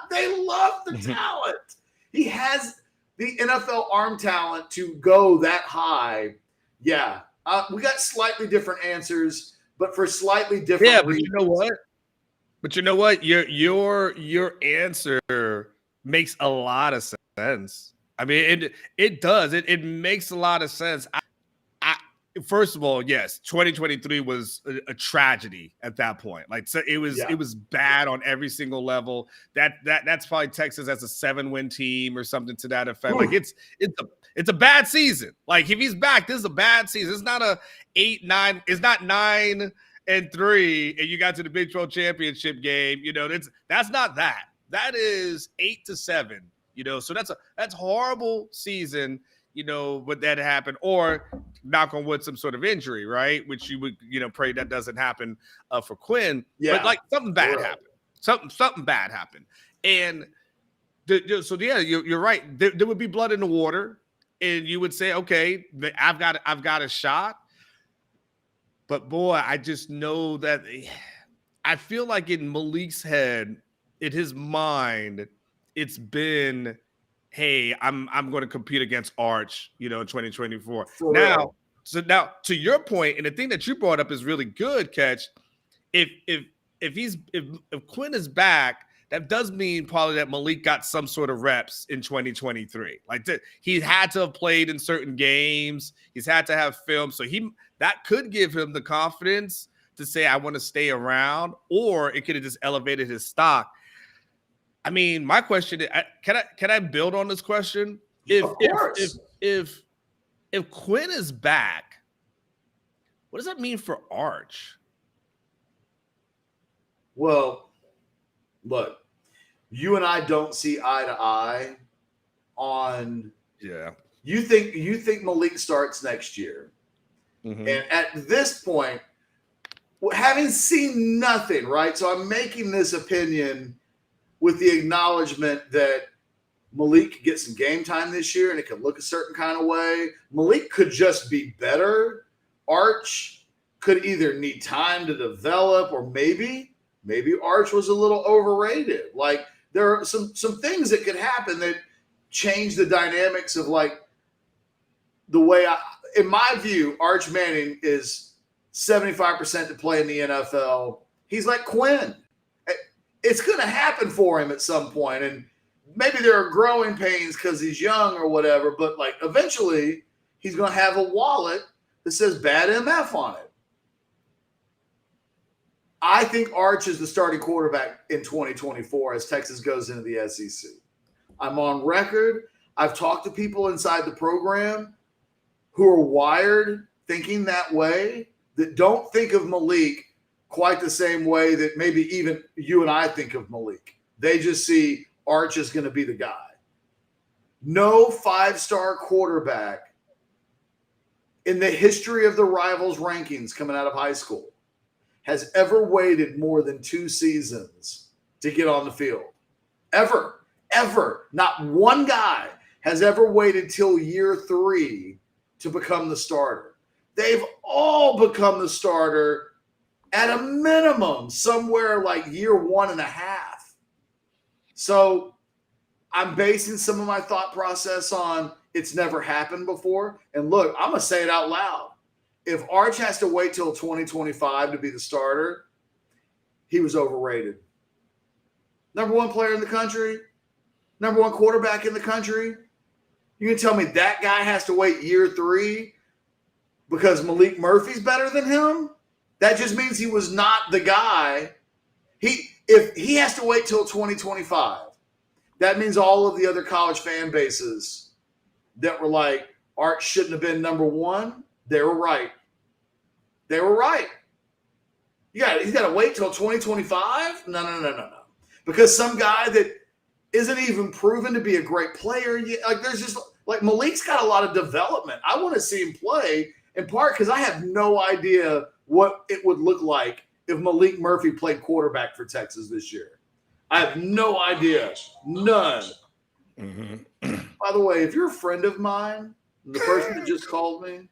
They love the talent. He has the NFL arm talent to go that high. Yeah. We got slightly different answers, but for slightly different reasons. But you know what? Your answer makes a lot of sense. I mean, it does. It makes a lot of sense. First of all, yes, 2023 was a tragedy at that point. Like, so it was bad on every single level. That's probably Texas as a 7-win team or something to that effect. Ooh. Like it's a bad season. Like, if he's back, this is a bad season. It's not a 8-9. It's not 9-3, and you got to the Big 12 championship game. You know, that's not that. That is 8-7. You know, so that's horrible season. You know, would that happen, or knock on wood, some sort of injury, right? Which you would, pray that doesn't happen for Quinn. Yeah. But like something bad happened. Something bad happened. And you're right. There would be blood in the water, and you would say, okay, I've got a shot. But boy, I just know that I feel like in Maalik's head, in his mind, it's been, hey, I'm going to compete against Arch, in 2024. Now, to your point, and the thing that you brought up is really good, Catch. If Quinn is back, that does mean probably that Maalik got some sort of reps in 2023. Like he had to have played in certain games. He's had to have film, so that could give him the confidence to say, I want to stay around, or it could have just elevated his stock. I mean, my question is, can I build on this question? If Quinn is back, what does that mean for Arch? Well, look, you and I don't see eye to eye on. Yeah. You think Maalik starts next year, and at this point, having seen nothing, right? So I'm making this opinion with the acknowledgement that Maalik could get some game time this year and it could look a certain kind of way. Maalik could just be better. Arch could either need time to develop, or maybe Arch was a little overrated. Like, there are some things that could happen that change the dynamics of, like, the way in my view, Arch Manning is 75% to play in the NFL. He's like Quinn. It's going to happen for him at some point, and maybe there are growing pains because he's young or whatever, but like eventually he's going to have a wallet that says bad MF on it. I think Arch is the starting quarterback in 2024 as Texas goes into the SEC. I'm on record. I've talked to people inside the program who are wired thinking that way, that don't think of Maalik quite the same way that maybe even you and I think of Maalik. They just see Arch is going to be the guy. No 5-star quarterback in the history of the Rivals rankings coming out of high school has ever waited more than 2 seasons to get on the field. Ever. Not one guy has ever waited till year 3 to become the starter. They've all become the starter at a minimum somewhere like year 1.5. So I'm basing some of my thought process on it's never happened before. And look, I'm going to say it out loud. If Arch has to wait till 2025 to be the starter, he was overrated. Number 1 player in the country, number 1 quarterback in the country. You can tell me that guy has to wait year 3 because Maalik Murphy's better than him? That just means he was not the guy. If he has to wait till 2025, that means all of the other college fan bases that were like, Arch shouldn't have been number 1, they were right. They were right. He's got to wait till 2025? No. Because some guy that isn't even proven to be a great player yet, like there's just like Maalik's got a lot of development. I want to see him play, in part because I have no idea what it would look like if Maalik Murphy played quarterback for Texas this year. I have no idea. None. Mm-hmm. By the way, if you're a friend of mine, the person that just called me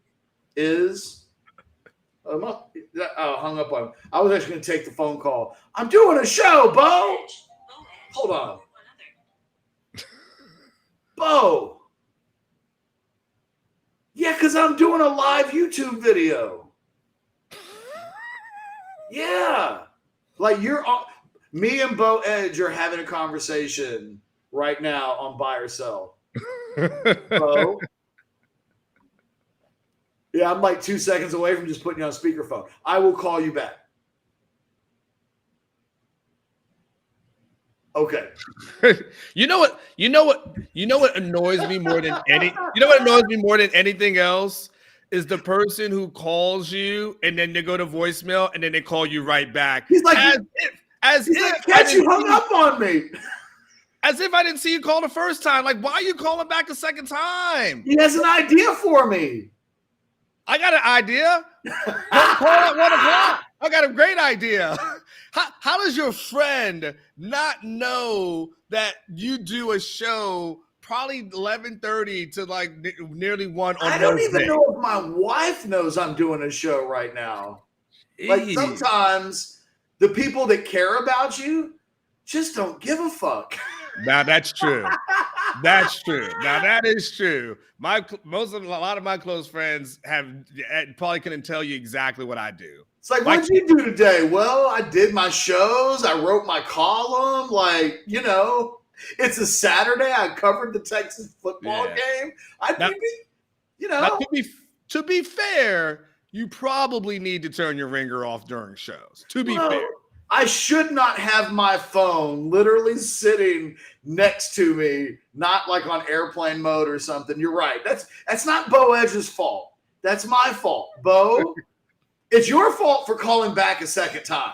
is hung up on him. I was actually going to take the phone call. I'm doing a show, Bo. Hold on. Bo. Yeah, because I'm doing a live YouTube video. Yeah. Like me and Bo Edge are having a conversation right now on buy or sell. Bo. Yeah, I'm like 2 seconds away from just putting you on speakerphone. I will call you back. Okay. You know what annoys me more than anything else is the person who calls you and then they go to voicemail and then they call you right back. He's like, Catch, you hung up on me. As if I didn't see you call the first time. Like, why are you calling back a second time? He has an idea for me. I got an idea. Call at 1 o'clock. I got a great idea. How does your friend not know that you do a show probably 11:30 to like nearly 1 on I don't Wednesday? even know if my wife knows I'm doing a show right now. Like sometimes the people that care about you just don't give a fuck. Now that's true. That's true. Now that is true. A lot of my close friends probably couldn't tell you exactly what I do. It's like, what'd you do today? Well, I did my shows. I wrote my column. Like, it's a Saturday. I covered the Texas football game. To be fair, you probably need to turn your ringer off during shows. To be fair. I should not have my phone literally sitting next to me, not like on airplane mode or something. You're right. That's not Bo Edge's fault. That's my fault. Bo, it's your fault for calling back a second time.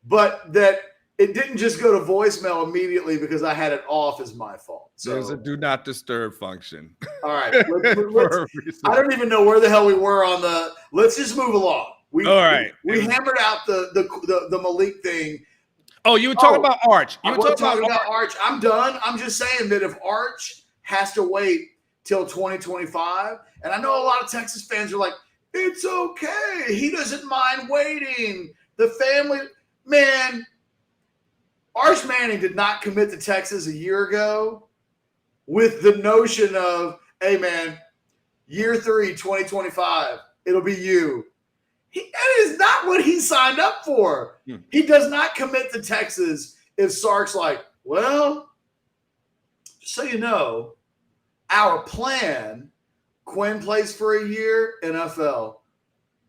But that it didn't just go to voicemail immediately because I had it off is my fault. So there's a do not disturb function. All right. I don't even know where the hell we were on let's just move along. We hammered out the Maalik thing. Oh, you were talking about Arch. You were talking about Arch. I'm done. I'm just saying that if Arch has to wait till 2025, and I know a lot of Texas fans are like, it's okay. He doesn't mind waiting. The family, man, Arch Manning did not commit to Texas a year ago with the notion of, hey, man, year 3, 2025, it'll be you. That is not what he signed up for. He does not commit to Texas if Sark's like, well, just so you know, our plan, Quinn plays for a year, NFL.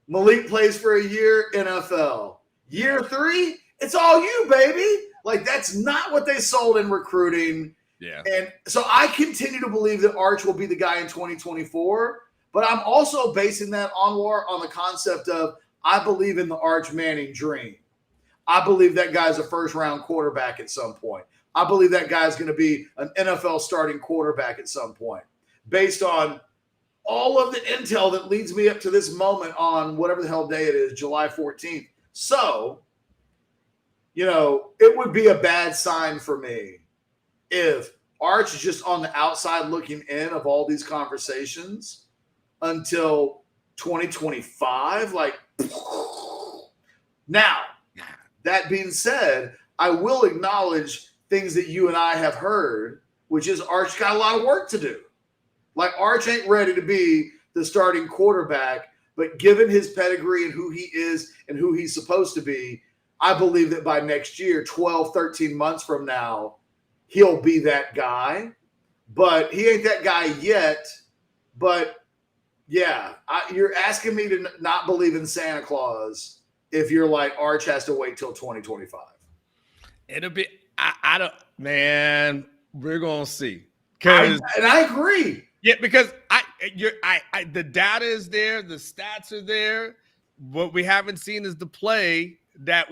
Maalik plays for a year, NFL. Year 3, it's all you, baby. Like, that's not what they sold in recruiting. Yeah. And so I continue to believe that Arch will be the guy in 2024. But I'm also basing that on the concept of I believe in the Arch Manning dream. I believe that guy's a first-round quarterback at some point. I believe that guy's going to be an NFL starting quarterback at some point. Based on all of the intel that leads me up to this moment on whatever the hell day it is, July 14th. So, it would be a bad sign for me if Arch is just on the outside looking in of all these conversations until 2025. Like, now, that being said, I will acknowledge things that you and I have heard, which is Arch got a lot of work to do. Like, Arch ain't ready to be the starting quarterback, but given his pedigree and who he is and who he's supposed to be, I believe that by next year, 12, 13 months from now, he'll be that guy. But he ain't that guy yet. But yeah, you're asking me to not believe in Santa Claus if you're like, Arch has to wait till 2025. It'll be, I don't, man, we're going to see. And I agree. Yeah, because the data is there, the stats are there. What we haven't seen is the play that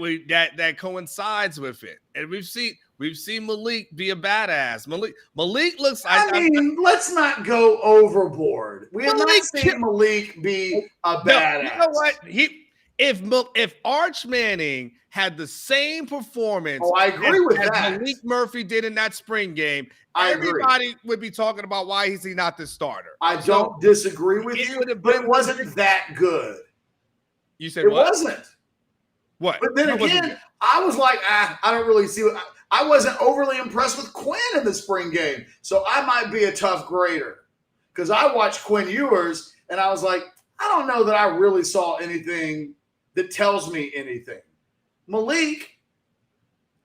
coincides with it. And we've seen Maalik be a badass. Maalik looks like, let's not go overboard. We have not seen Maalik be a badass. No, you know what? If Arch Manning had the same performance, I agree with as that. Maalik Murphy did in that spring game, I agree. everybody would be talking about why is he not the starter. I don't disagree with you, but it wasn't that good. You said what? It wasn't. What? But then again, I was like, I don't really see what I wasn't overly impressed with Quinn in the spring game. So I might be a tough grader because I watched Quinn Ewers and I was like, I don't know that I really saw anything that tells me anything. Maalik,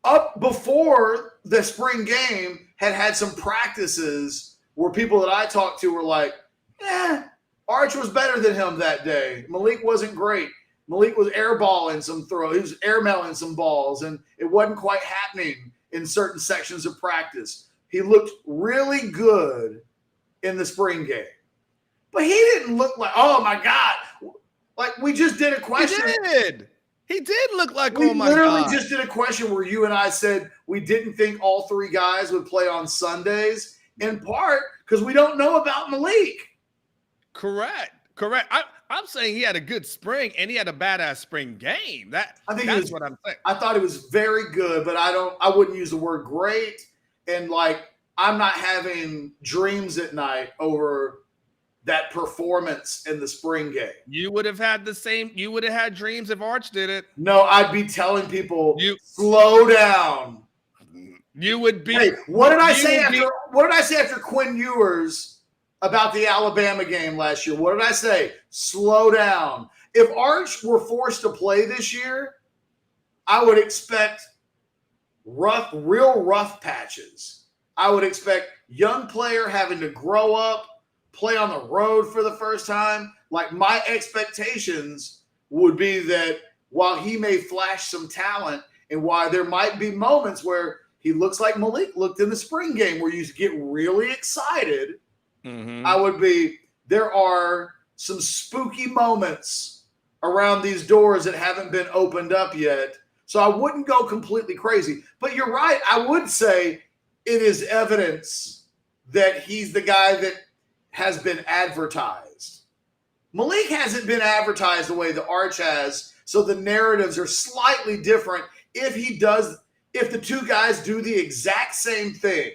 up before the spring game, had some practices where people that I talked to were like, Arch was better than him that day. Maalik wasn't great. Maalik was airballing some throws. He was airmailing some balls, and it wasn't quite happening in certain sections of practice. He looked really good in the spring game. But he didn't look like, oh, my God. Like, we just did a question. He did look like, we oh, my God. We literally just did a question where you and I said we didn't think all three guys would play on Sundays, in part because we don't know about Maalik. Correct. I'm saying he had a good spring and he had a badass spring game. That's what I'm saying. I thought it was very good, but I wouldn't use the word great. And like, I'm not having dreams at night over that performance in the spring game. You would have had you would have had dreams if Arch did it. No, I'd be telling people, slow down. You would be. Hey, what did I say after Quinn Ewers about the Alabama game last year? What did I say? Slow down. If Arch were forced to play this year, I would expect real rough patches. I would expect young player having to grow up, play on the road for the first time. Like, my expectations would be that while he may flash some talent and while there might be moments where he looks like Maalik looked in the spring game where you get really excited, there are some spooky moments around these doors that haven't been opened up yet. So I wouldn't go completely crazy. But you're right. I would say it is evidence that he's the guy that has been advertised. Maalik hasn't been advertised the way the Arch has, so the narratives are slightly different. If the two guys do the exact same thing,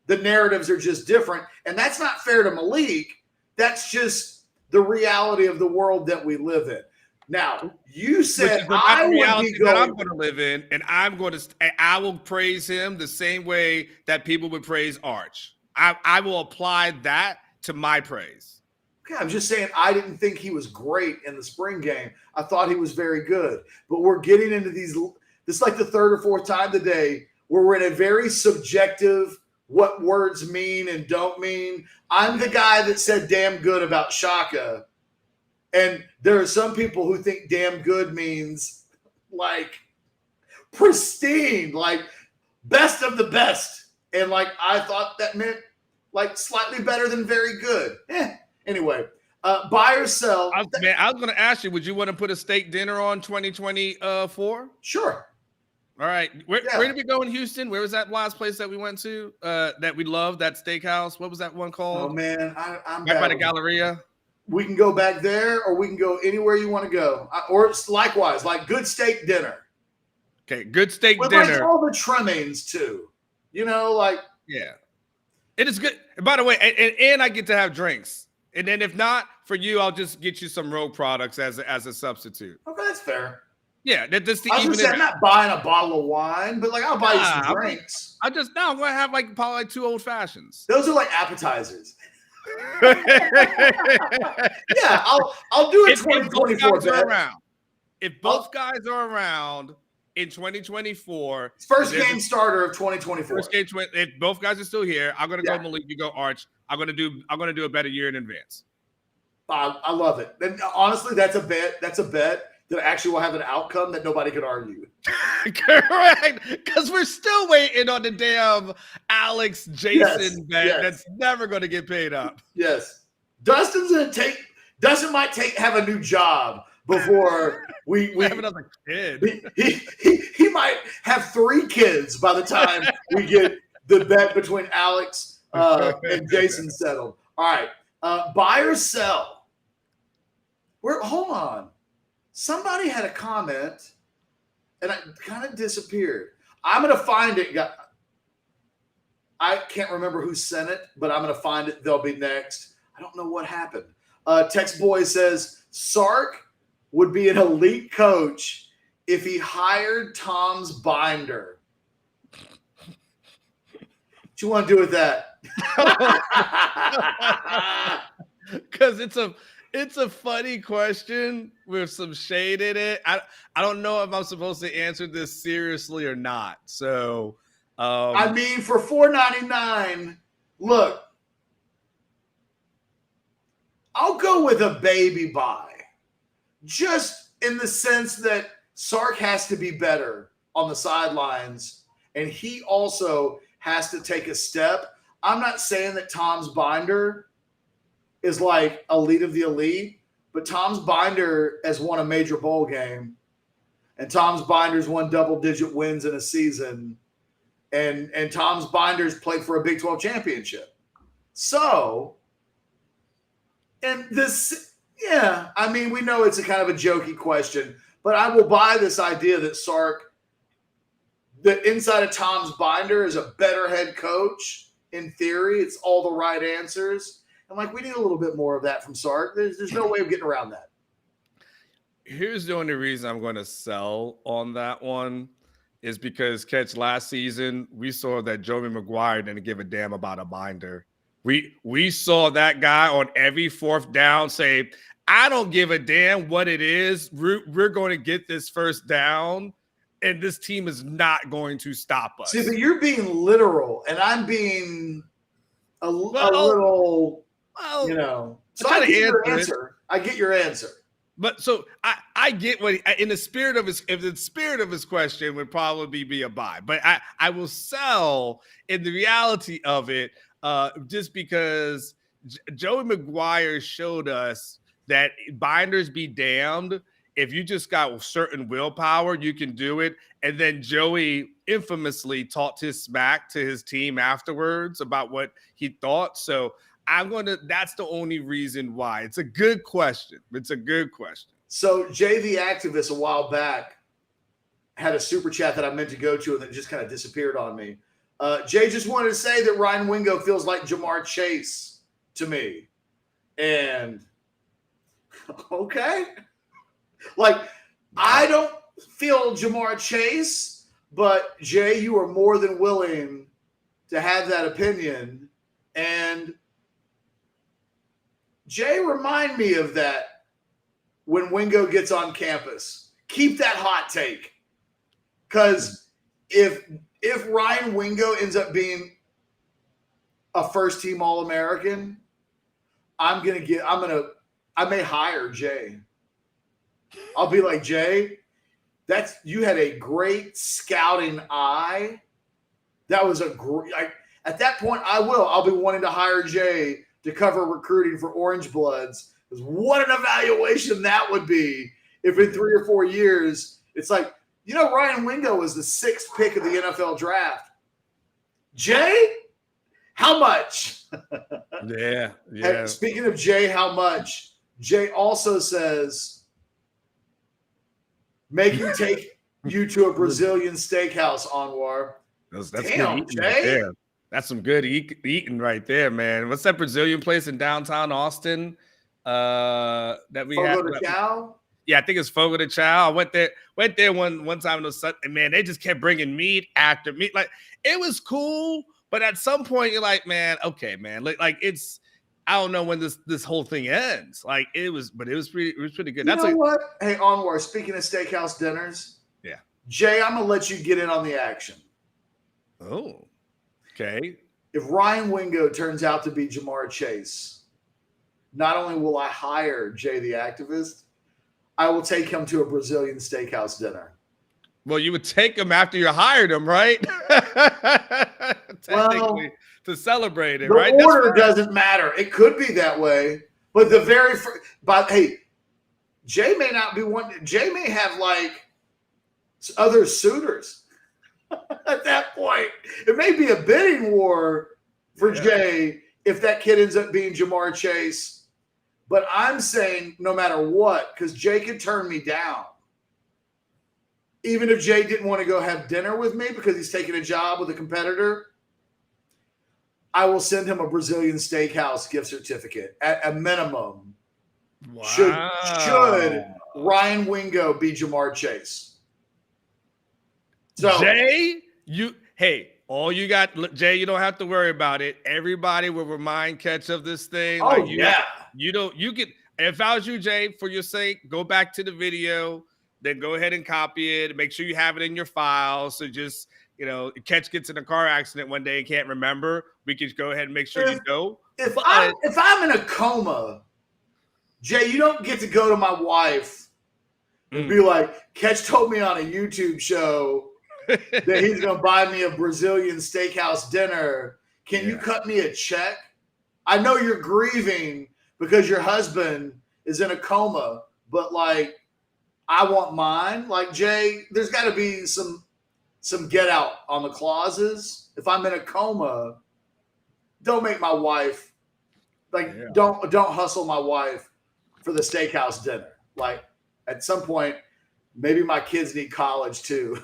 the narratives are just different. And that's not fair to Maalik. That's just the reality of the world that we live in. Now, you said I would be that I'm going to live in, and I will praise him the same way that people would praise Arch. I will apply that to my praise. Okay, I'm just saying I didn't think he was great in the spring game. I thought he was very good. But we're getting into this is like the third or fourth time today where we're in a very subjective what words mean and don't mean. I'm the guy that said damn good about Shaka. And there are some people who think damn good means like pristine, like best of the best. And like, I thought that meant like slightly better than very good. Anyway, buy or sell. I was going to ask you, would you want to put a steak dinner on 2024? Sure. All right. Where did we go in Houston? Where was that last place that we went to that we loved, that steakhouse? What was that one called? Oh, man. I'm right by the Galleria. We can go back there or we can go anywhere you want to go. Or likewise, like good steak dinner. Okay, good steak with dinner. Like all the trimmings too. You know, like. Yeah. It is good. And by the way, and I get to have drinks. And then if not, for you, I'll just get you some Rogue products as a substitute. Okay, that's fair. Yeah, that's the I'm not buying a bottle of wine, but like I'll buy you some drinks. I'm going to have probably like 2 old fashions. Those are like appetizers. Yeah, I'll do it 2024. If both guys are around in 2024, first game starter of 2024. First game, if both guys are still here, I'm gonna go Maalik, you go Arch. I'm gonna do a better year in advance. I love it. And honestly, that's a bet. That actually will have an outcome that nobody could argue. Correct. Because we're still waiting on the damn Alex Jason bet that's never going to get paid up. Yes. Dustin might have a new job before we have another kid. He might have 3 kids by the time we get the bet between Alex and Jason settled. All right. Buy or sell? Hold on. somebody had a comment, and it kind of disappeared. I'm going to find it. I can't remember who sent it, but I'm going to find it. They'll be next. I don't know what happened. Text Boy says, Sark would be an elite coach if he hired Tom's binder. What you want to do with that? Because it's a funny question with some shade in it. I don't know if I'm supposed to answer this seriously or not. So, I mean, for $4.99, look, I'll go with a baby buy, just in the sense that Sark has to be better on the sidelines, and he also has to take a step. I'm not saying that Tom's binder is like elite of the elite, but Tom's binder has won a major bowl game, and Tom's binder's won double-digit wins in a season, and Tom's binder's played for a Big 12 championship. So, and this, yeah, I mean, we know it's a kind of a jokey question, but I will buy this idea that Sark, that inside of Tom's binder is a better head coach. In theory, it's all the right answers. I'm like, we need a little bit more of that from Sark. There's no way of getting around that. Here's the only reason I'm going to sell on that one is because, Catch, last season, we saw that Joey McGuire didn't give a damn about a binder. We saw that guy on every fourth down say, I don't give a damn what it is. We're going to get this first down, and this team is not going to stop us. See, but you're being literal, and I'm being a little, you know. So I get your answer. I get your answer. But so I get what in the spirit of his question would probably be a buy. But I will sell in the reality of it just because Joey McGuire showed us that binders be damned. If you just got certain willpower, you can do it. And then Joey infamously talked his smack to his team afterwards about what he thought. So that's the only reason why. It's a good question. It's a good question. So Jay the Activist a while back had a super chat that I meant to go to, and then it just kind of disappeared on me. Jay just wanted to say that Ryan Wingo feels like Jamar Chase to me. And okay. Like, I don't feel Jamar Chase, but Jay, you are more than willing to have that opinion. And Jay, remind me of that when Wingo gets on campus. Keep that hot take. Because if Ryan Wingo ends up being a first-team All-American, I may hire Jay. I'll be like, Jay, you had a great scouting eye. That was at that point, I'll be wanting to hire Jay to cover recruiting for Orangebloods. Because what an evaluation that would be if in 3 or 4 years, it's like, Ryan Wingo was the 6th pick of the NFL draft. Jay, how much? Yeah. Hey, speaking of Jay, how much? Jay also says, make him take you to a Brazilian steakhouse, Anwar. That's damn, good Jay. Right there. That's some good eating right there, man. What's that Brazilian place in downtown Austin that we had? Fogo de Chao? Yeah, I think it's Fogo de Chao. I went there one time, and man, they just kept bringing meat after meat. Like, it was cool, but at some point you're like, man, okay, man. Like it's, I don't know when this whole thing ends. Like, it was pretty good. You know what? Hey, Anwar, speaking of steakhouse dinners, yeah, Jay, I'm gonna let you get in on the action. Oh, okay. If Ryan Wingo turns out to be Jamar Chase, not only will I hire Jay the Activist, I will take him to a Brazilian steakhouse dinner. Well, you would take him after you hired him, right? Technically, to celebrate it, right? The order doesn't matter. It could be that way, but hey, Jay may not be one. Jay may have like other suitors at that point. It may be a bidding war for Jay if that kid ends up being Jamar Chase. But I'm saying no matter what, because Jay could turn me down. Even if Jay didn't want to go have dinner with me because he's taking a job with a competitor, I will send him a Brazilian steakhouse gift certificate at a minimum. Wow. Should Ryan Wingo be Jamar Chase? So Jay, all you got, Jay, you don't have to worry about it. Everybody will remind Catch of this thing. Oh, like you get, if I was you, Jay, for your sake, go back to the video, then go ahead and copy it. Make sure you have it in your file. So just, Catch gets in a car accident one day and can't remember, we can go ahead and make sure you know. If I'm in a coma, Jay, you don't get to go to my wife and be like, Catch told me on a YouTube show that he's going to buy me a Brazilian steakhouse dinner. Can you cut me a check? I know you're grieving because your husband is in a coma, but like, I want mine. Like, Jay, there's got to be some get out on the clauses. If I'm in a coma, don't make my wife don't hustle my wife for the steakhouse dinner. Like, at some point, maybe my kids need college too.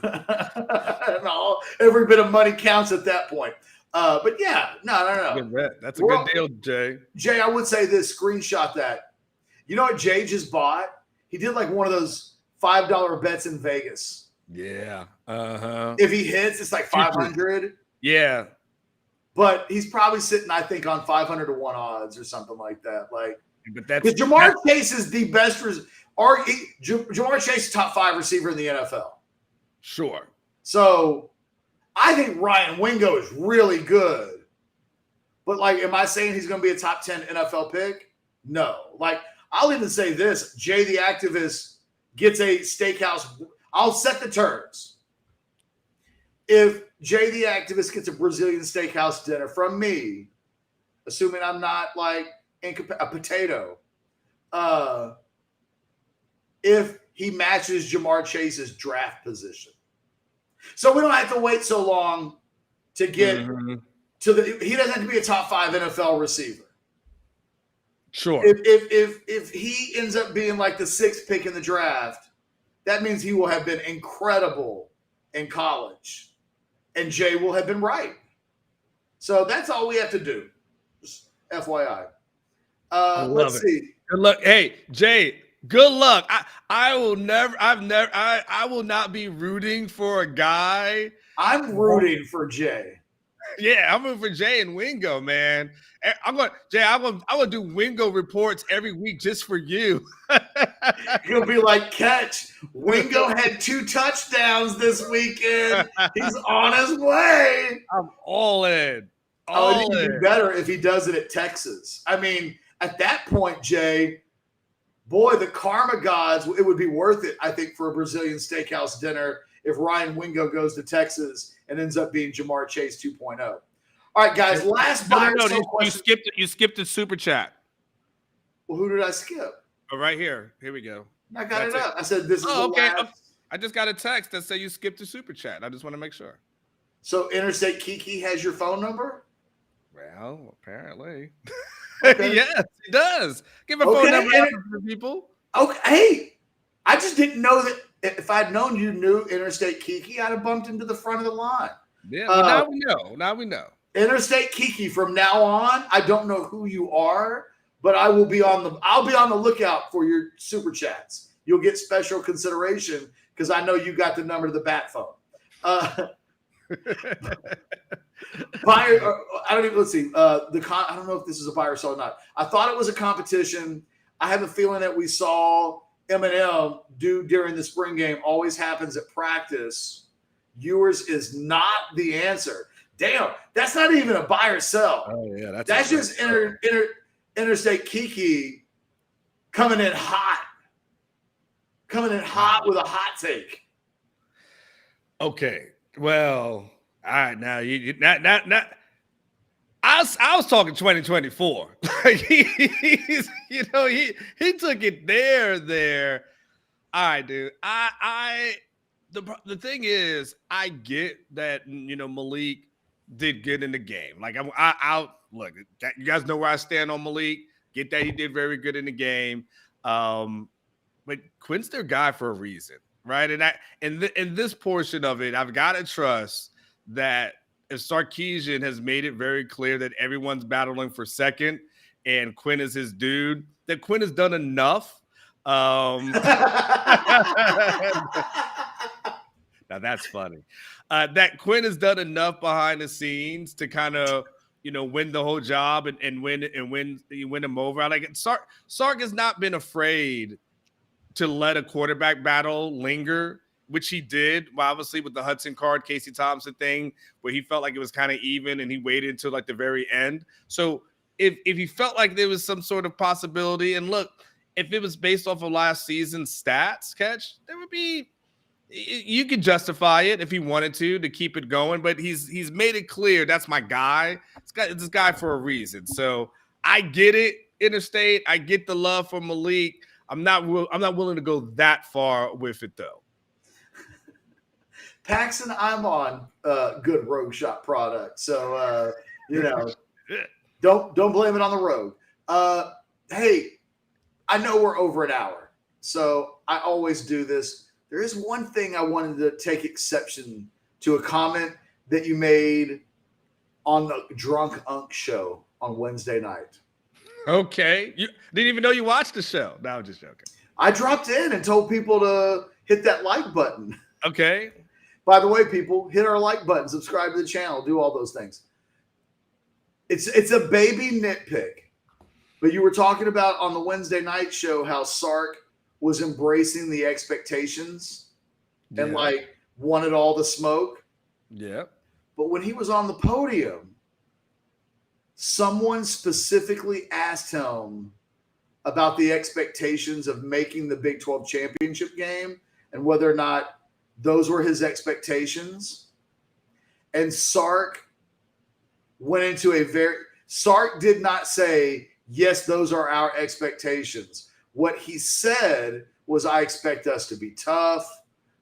Every bit of money counts at that point. But yeah, no. That's a good deal, Jay. Jay, I would say this, screenshot that. You know what Jay just bought? He did like one of those $5 bets in Vegas. Yeah. If he hits, it's like 500. Yeah. But he's probably sitting, I think, on 500 to 1 odds or something like that. Like, but because Jamar Chase is the best. Jamar Chase is top 5 receiver in the NFL. Sure. So I think Ryan Wingo is really good. But like, am I saying he's going to be a top 10 NFL pick? No. Like, I'll even say this: Jay the Activist gets a steakhouse. I'll set the terms. If Jay the Activist gets a Brazilian steakhouse dinner from me, assuming I'm not like a potato, if he matches Jamar Chase's draft position. So we don't have to wait so long to get he doesn't have to be a top 5 NFL receiver. Sure. If he ends up being like the 6th pick in the draft, that means he will have been incredible in college, and Jay will have been right. So that's all we have to do. Just FYI. Let's see. Good luck. Hey, Jay, good luck. I will not be rooting for a guy. I'm rooting for Jay. Yeah, I'm rooting for Jay and Wingo, man. I'm gonna do Wingo reports every week just for you. You'll be like, Catch, Wingo had 2 touchdowns this weekend. He's on his way. I'm all in. It'd be better if he does it at Texas. I mean, at that point, Jay, boy, the karma gods, it would be worth it, I think, for a Brazilian steakhouse dinner if Ryan Wingo goes to Texas and ends up being Jamar Chase 2.0. All right, guys, last buyer question. You skipped the super chat. Well, who did I skip? Oh, right here. Here we go. I got it up. I said this is okay. last. I just got a text that said you skipped the super chat. I just want to make sure. So Interstate Kiki has your phone number? Well, apparently. Okay. Yes, he does. Give a phone number for people. Okay. Hey, I just didn't know that. If I'd known you knew Interstate Kiki, I'd have bumped into the front of the line. Yeah, now we know. Now we know. Interstate Kiki, from now on, I don't know who you are, but I'll be on the lookout for your super chats. You'll get special consideration because I know you got the number to the bat phone. Buyer, I don't even. Let's see. I don't know if this is a buy or sell or not. I thought it was a competition. I have a feeling that we saw Eminem do during the spring game always happens at practice. Ewers is not the answer. Damn, that's not even a buy or sell. Oh yeah, that's just Interstate Kiki coming in hot with a hot take. Okay, well, all right. Now you not. I was talking 2024. Like he took it there. All right, dude. The thing is, I get that Maalik did good in the game. Like I'll look. You guys know where I stand on Maalik. Get that he did very good in the game. But Quinn's their guy for a reason, right? And in this portion of it, I've got to trust that if Sarkisian has made it very clear that everyone's battling for second and Quinn is his dude, that Quinn has done enough. Now that's funny. That Quinn has done enough behind the scenes to kind of, win the whole job and win him over. Like Sark has not been afraid to let a quarterback battle linger, which he did, obviously with the Hudson Card, Casey Thompson thing, where he felt like it was kind of even and he waited until like the very end. So if he felt like there was some sort of possibility, and look, if it was based off of last season's stats, there would be, you could justify it if he wanted to keep it going, but he's made it clear that's my guy. It's this guy for a reason. So I get it, Interstate. I get the love for Maalik. I'm not willing to go that far with it though. Paxton, I'm on good Rogue Shot product, so don't blame it on the Rogue. Hey, I know we're over an hour, so I always do this. There is one thing I wanted to take exception to, a comment that you made on the Drunk Unk show on Wednesday night. Okay. You didn't even know you watched the show. No, I'm just joking. I dropped in and told people to hit that like button. Okay. By the way, people, hit our like button, subscribe to the channel, do all those things. It's a baby nitpick. But you were talking about on the Wednesday night show how Sark was embracing the expectations and like wanted all the smoke. Yeah. But when he was on the podium, someone specifically asked him about the expectations of making the Big 12 championship game and whether or not those were his expectations. And Sark went into Sark did not say, yes, those are our expectations. What he said was, I expect us to be tough.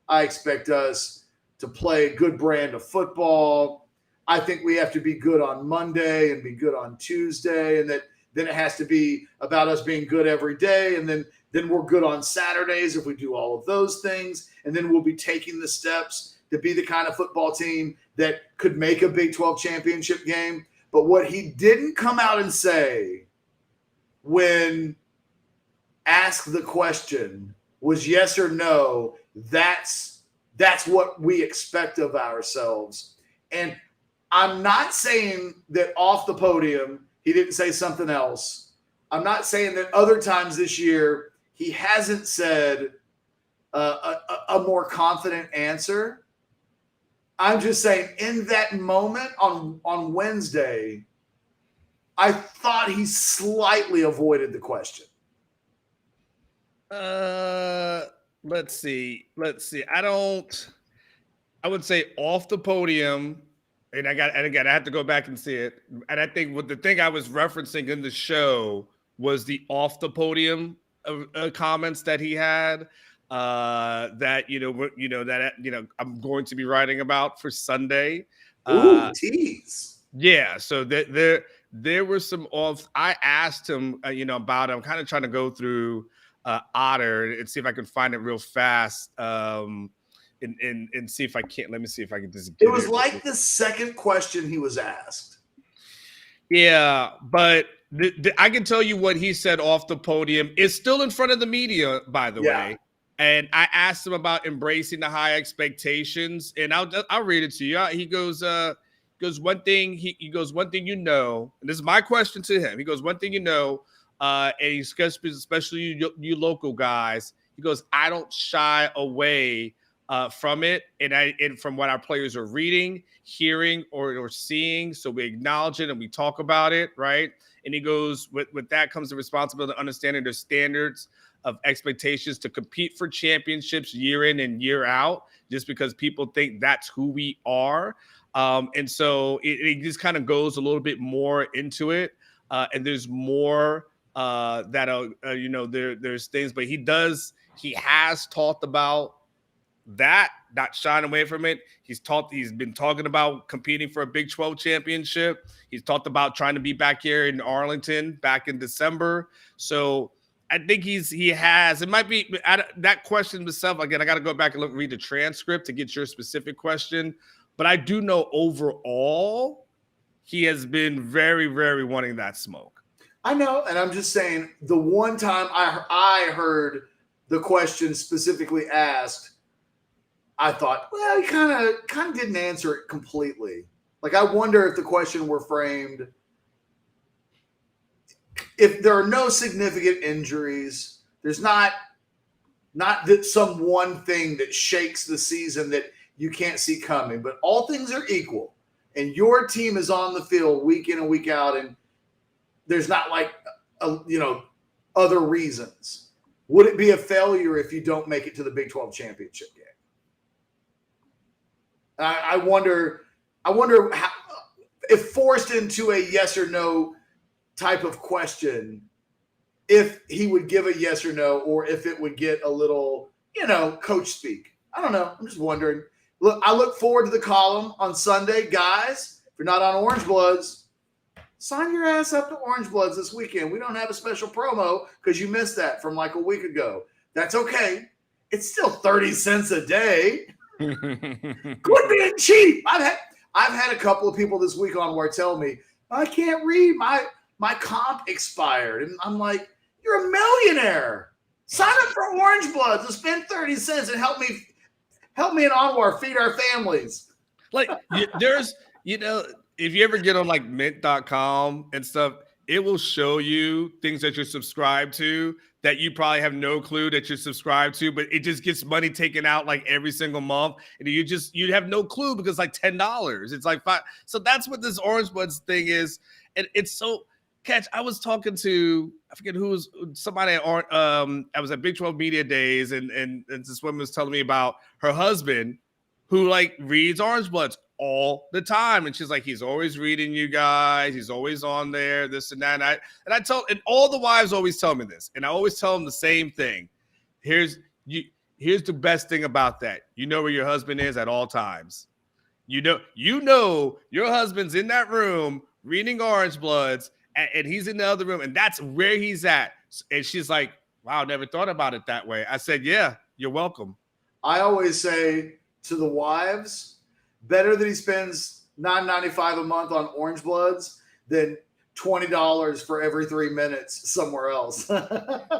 I expect us to play a good brand of football. I think we have to be good on Monday and be good on Tuesday. And then it has to be about us being good every day. And then we're good on Saturdays if we do all of those things. And then we'll be taking the steps to be the kind of football team that could make a Big 12 championship game. But what he didn't come out and say when asked the question was yes or no, that's what we expect of ourselves. And I'm not saying that off the podium he didn't say something else. I'm not saying that other times this year he hasn't said a more confident answer. I'm just saying in that moment on Wednesday, I thought he slightly avoided the question. Let's see. I would say off the podium, and again, I have to go back and see it. And I think the thing I was referencing in the show was the off the podium comments that he had. That I'm going to be writing about for Sunday. Ooh, tease. Yeah. So there were some off. I asked him, about it. I'm kind of trying to go through Otter and see if I can find it real fast. And see if I can't. Let me see if I can just. It was like the second question he was asked. Yeah, but I can tell you what he said off the podium. It's still in front of the media, by the way. And I asked him about embracing the high expectations, and I'll read it to you. He goes, one thing. He goes, one thing and this is my question to him. He goes, one thing and he's especially you local guys. He goes, I don't shy away from it, and from what our players are reading, hearing, or seeing. So we acknowledge it and we talk about it, right? And he goes, with that comes the responsibility of understanding their standards of expectations to compete for championships year in and year out, just because people think that's who we are. And so it just kind of goes a little bit more into it. And there's more there's things, but he has talked about that, not shying away from it. He's been talking about competing for a Big 12 championship. He's talked about trying to be back here in Arlington back in December. So I think he has. It might be that question itself. Again, I got to go back and read the transcript to get your specific question. But I do know overall, he has been very, very wanting that smoke. I know, and I'm just saying the one time I heard the question specifically asked, I thought, well, he kind of didn't answer it completely. Like, I wonder if the question were framed, if there are no significant injuries, there's not that some one thing that shakes the season that you can't see coming, but all things are equal, and your team is on the field week in and week out, and there's not like, other reasons. Would it be a failure if you don't make it to the Big 12 championship game? I wonder how, if forced into a yes or no type of question, if he would give a yes or no, or if it would get a little, coach speak. I don't know. I'm just wondering. Look, I look forward to the column on Sunday. Guys, if you're not on Orangebloods, sign your ass up to Orangebloods this weekend. We don't have a special promo because you missed that from like a week ago. That's okay. It's still 30 cents a day. Quit being cheap. I've had a couple of people this week on where tell me, I can't read. My comp expired. And I'm like, you're a millionaire. Sign up for Orangebloods and spend 30 cents and help me and Anwar feed our families. Like, there's, if you ever get on like mint.com and stuff, it will show you things that you're subscribed to that you probably have no clue that you're subscribed to, but it just gets money taken out like every single month. And you have no clue because like $10. It's like $5. So that's what this Orangebloods thing is. And it's so I was talking to, I forget who was somebody I was at Big 12 Media Days, and this woman was telling me about her husband who like reads Orangebloods all the time. And she's like, he's always reading you guys. He's always on there, this and that. And all the wives always tell me this. And I always tell them the same thing. Here's the best thing about that. You know where your husband is at all times. You know your husband's in that room reading Orangebloods, and he's in the other room, and that's where he's at. And she's like, wow, never thought about it that way. I said, yeah, you're welcome. I always say to the wives, better that he spends $9.95 a month on Orangebloods than $20 for every 3 minutes somewhere else. Wow,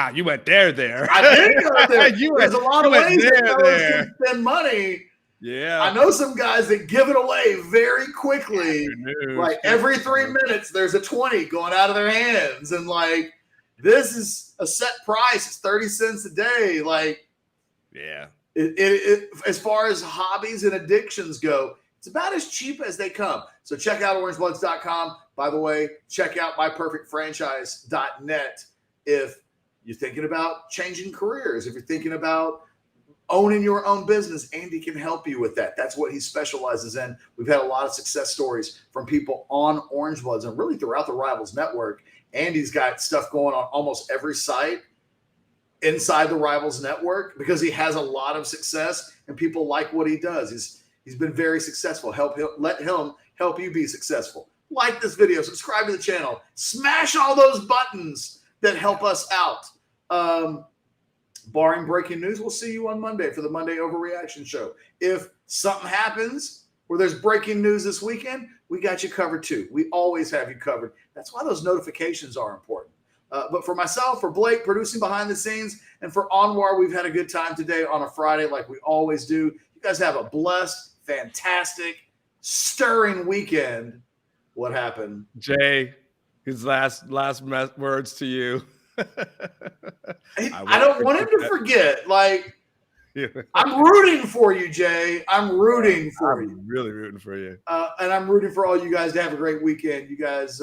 you went there. I did go there. There's a lot of ways that fellas can spend money. Yeah. I know some guys that give it away very quickly. Like every 3 minutes, there's a 20 going out of their hands. And like, this is a set price. It's 30 cents a day. Like, yeah. It as far as hobbies and addictions go, it's about as cheap as they come. So check out orangebloods.com. By the way, check out myperfectfranchise.net if you're thinking about changing careers, if you're thinking about owning your own business. Andy can help you with that. That's what he specializes in. We've had a lot of success stories from people on Orangebloods and really throughout the Rivals Network. Andy's got stuff going on almost every site inside the Rivals Network because he has a lot of success and people like what he does. He's been very successful. Let him help you be successful. Like this video, subscribe to the channel, smash all those buttons that help us out. Barring breaking news, we'll see you on Monday for the Monday Overreaction Show. If something happens where there's breaking news this weekend, we got you covered too. We always have you covered. That's why those notifications are important. But for myself, for Blake, producing behind the scenes, and for Anwar, we've had a good time today on a Friday like we always do. You guys have a blessed, fantastic, stirring weekend. What happened? Jay, his last words to you. I don't want him to forget. Like, I'm rooting for you, Jay. I'm rooting for you. Really rooting for you. And I'm rooting for all you guys to have a great weekend. You guys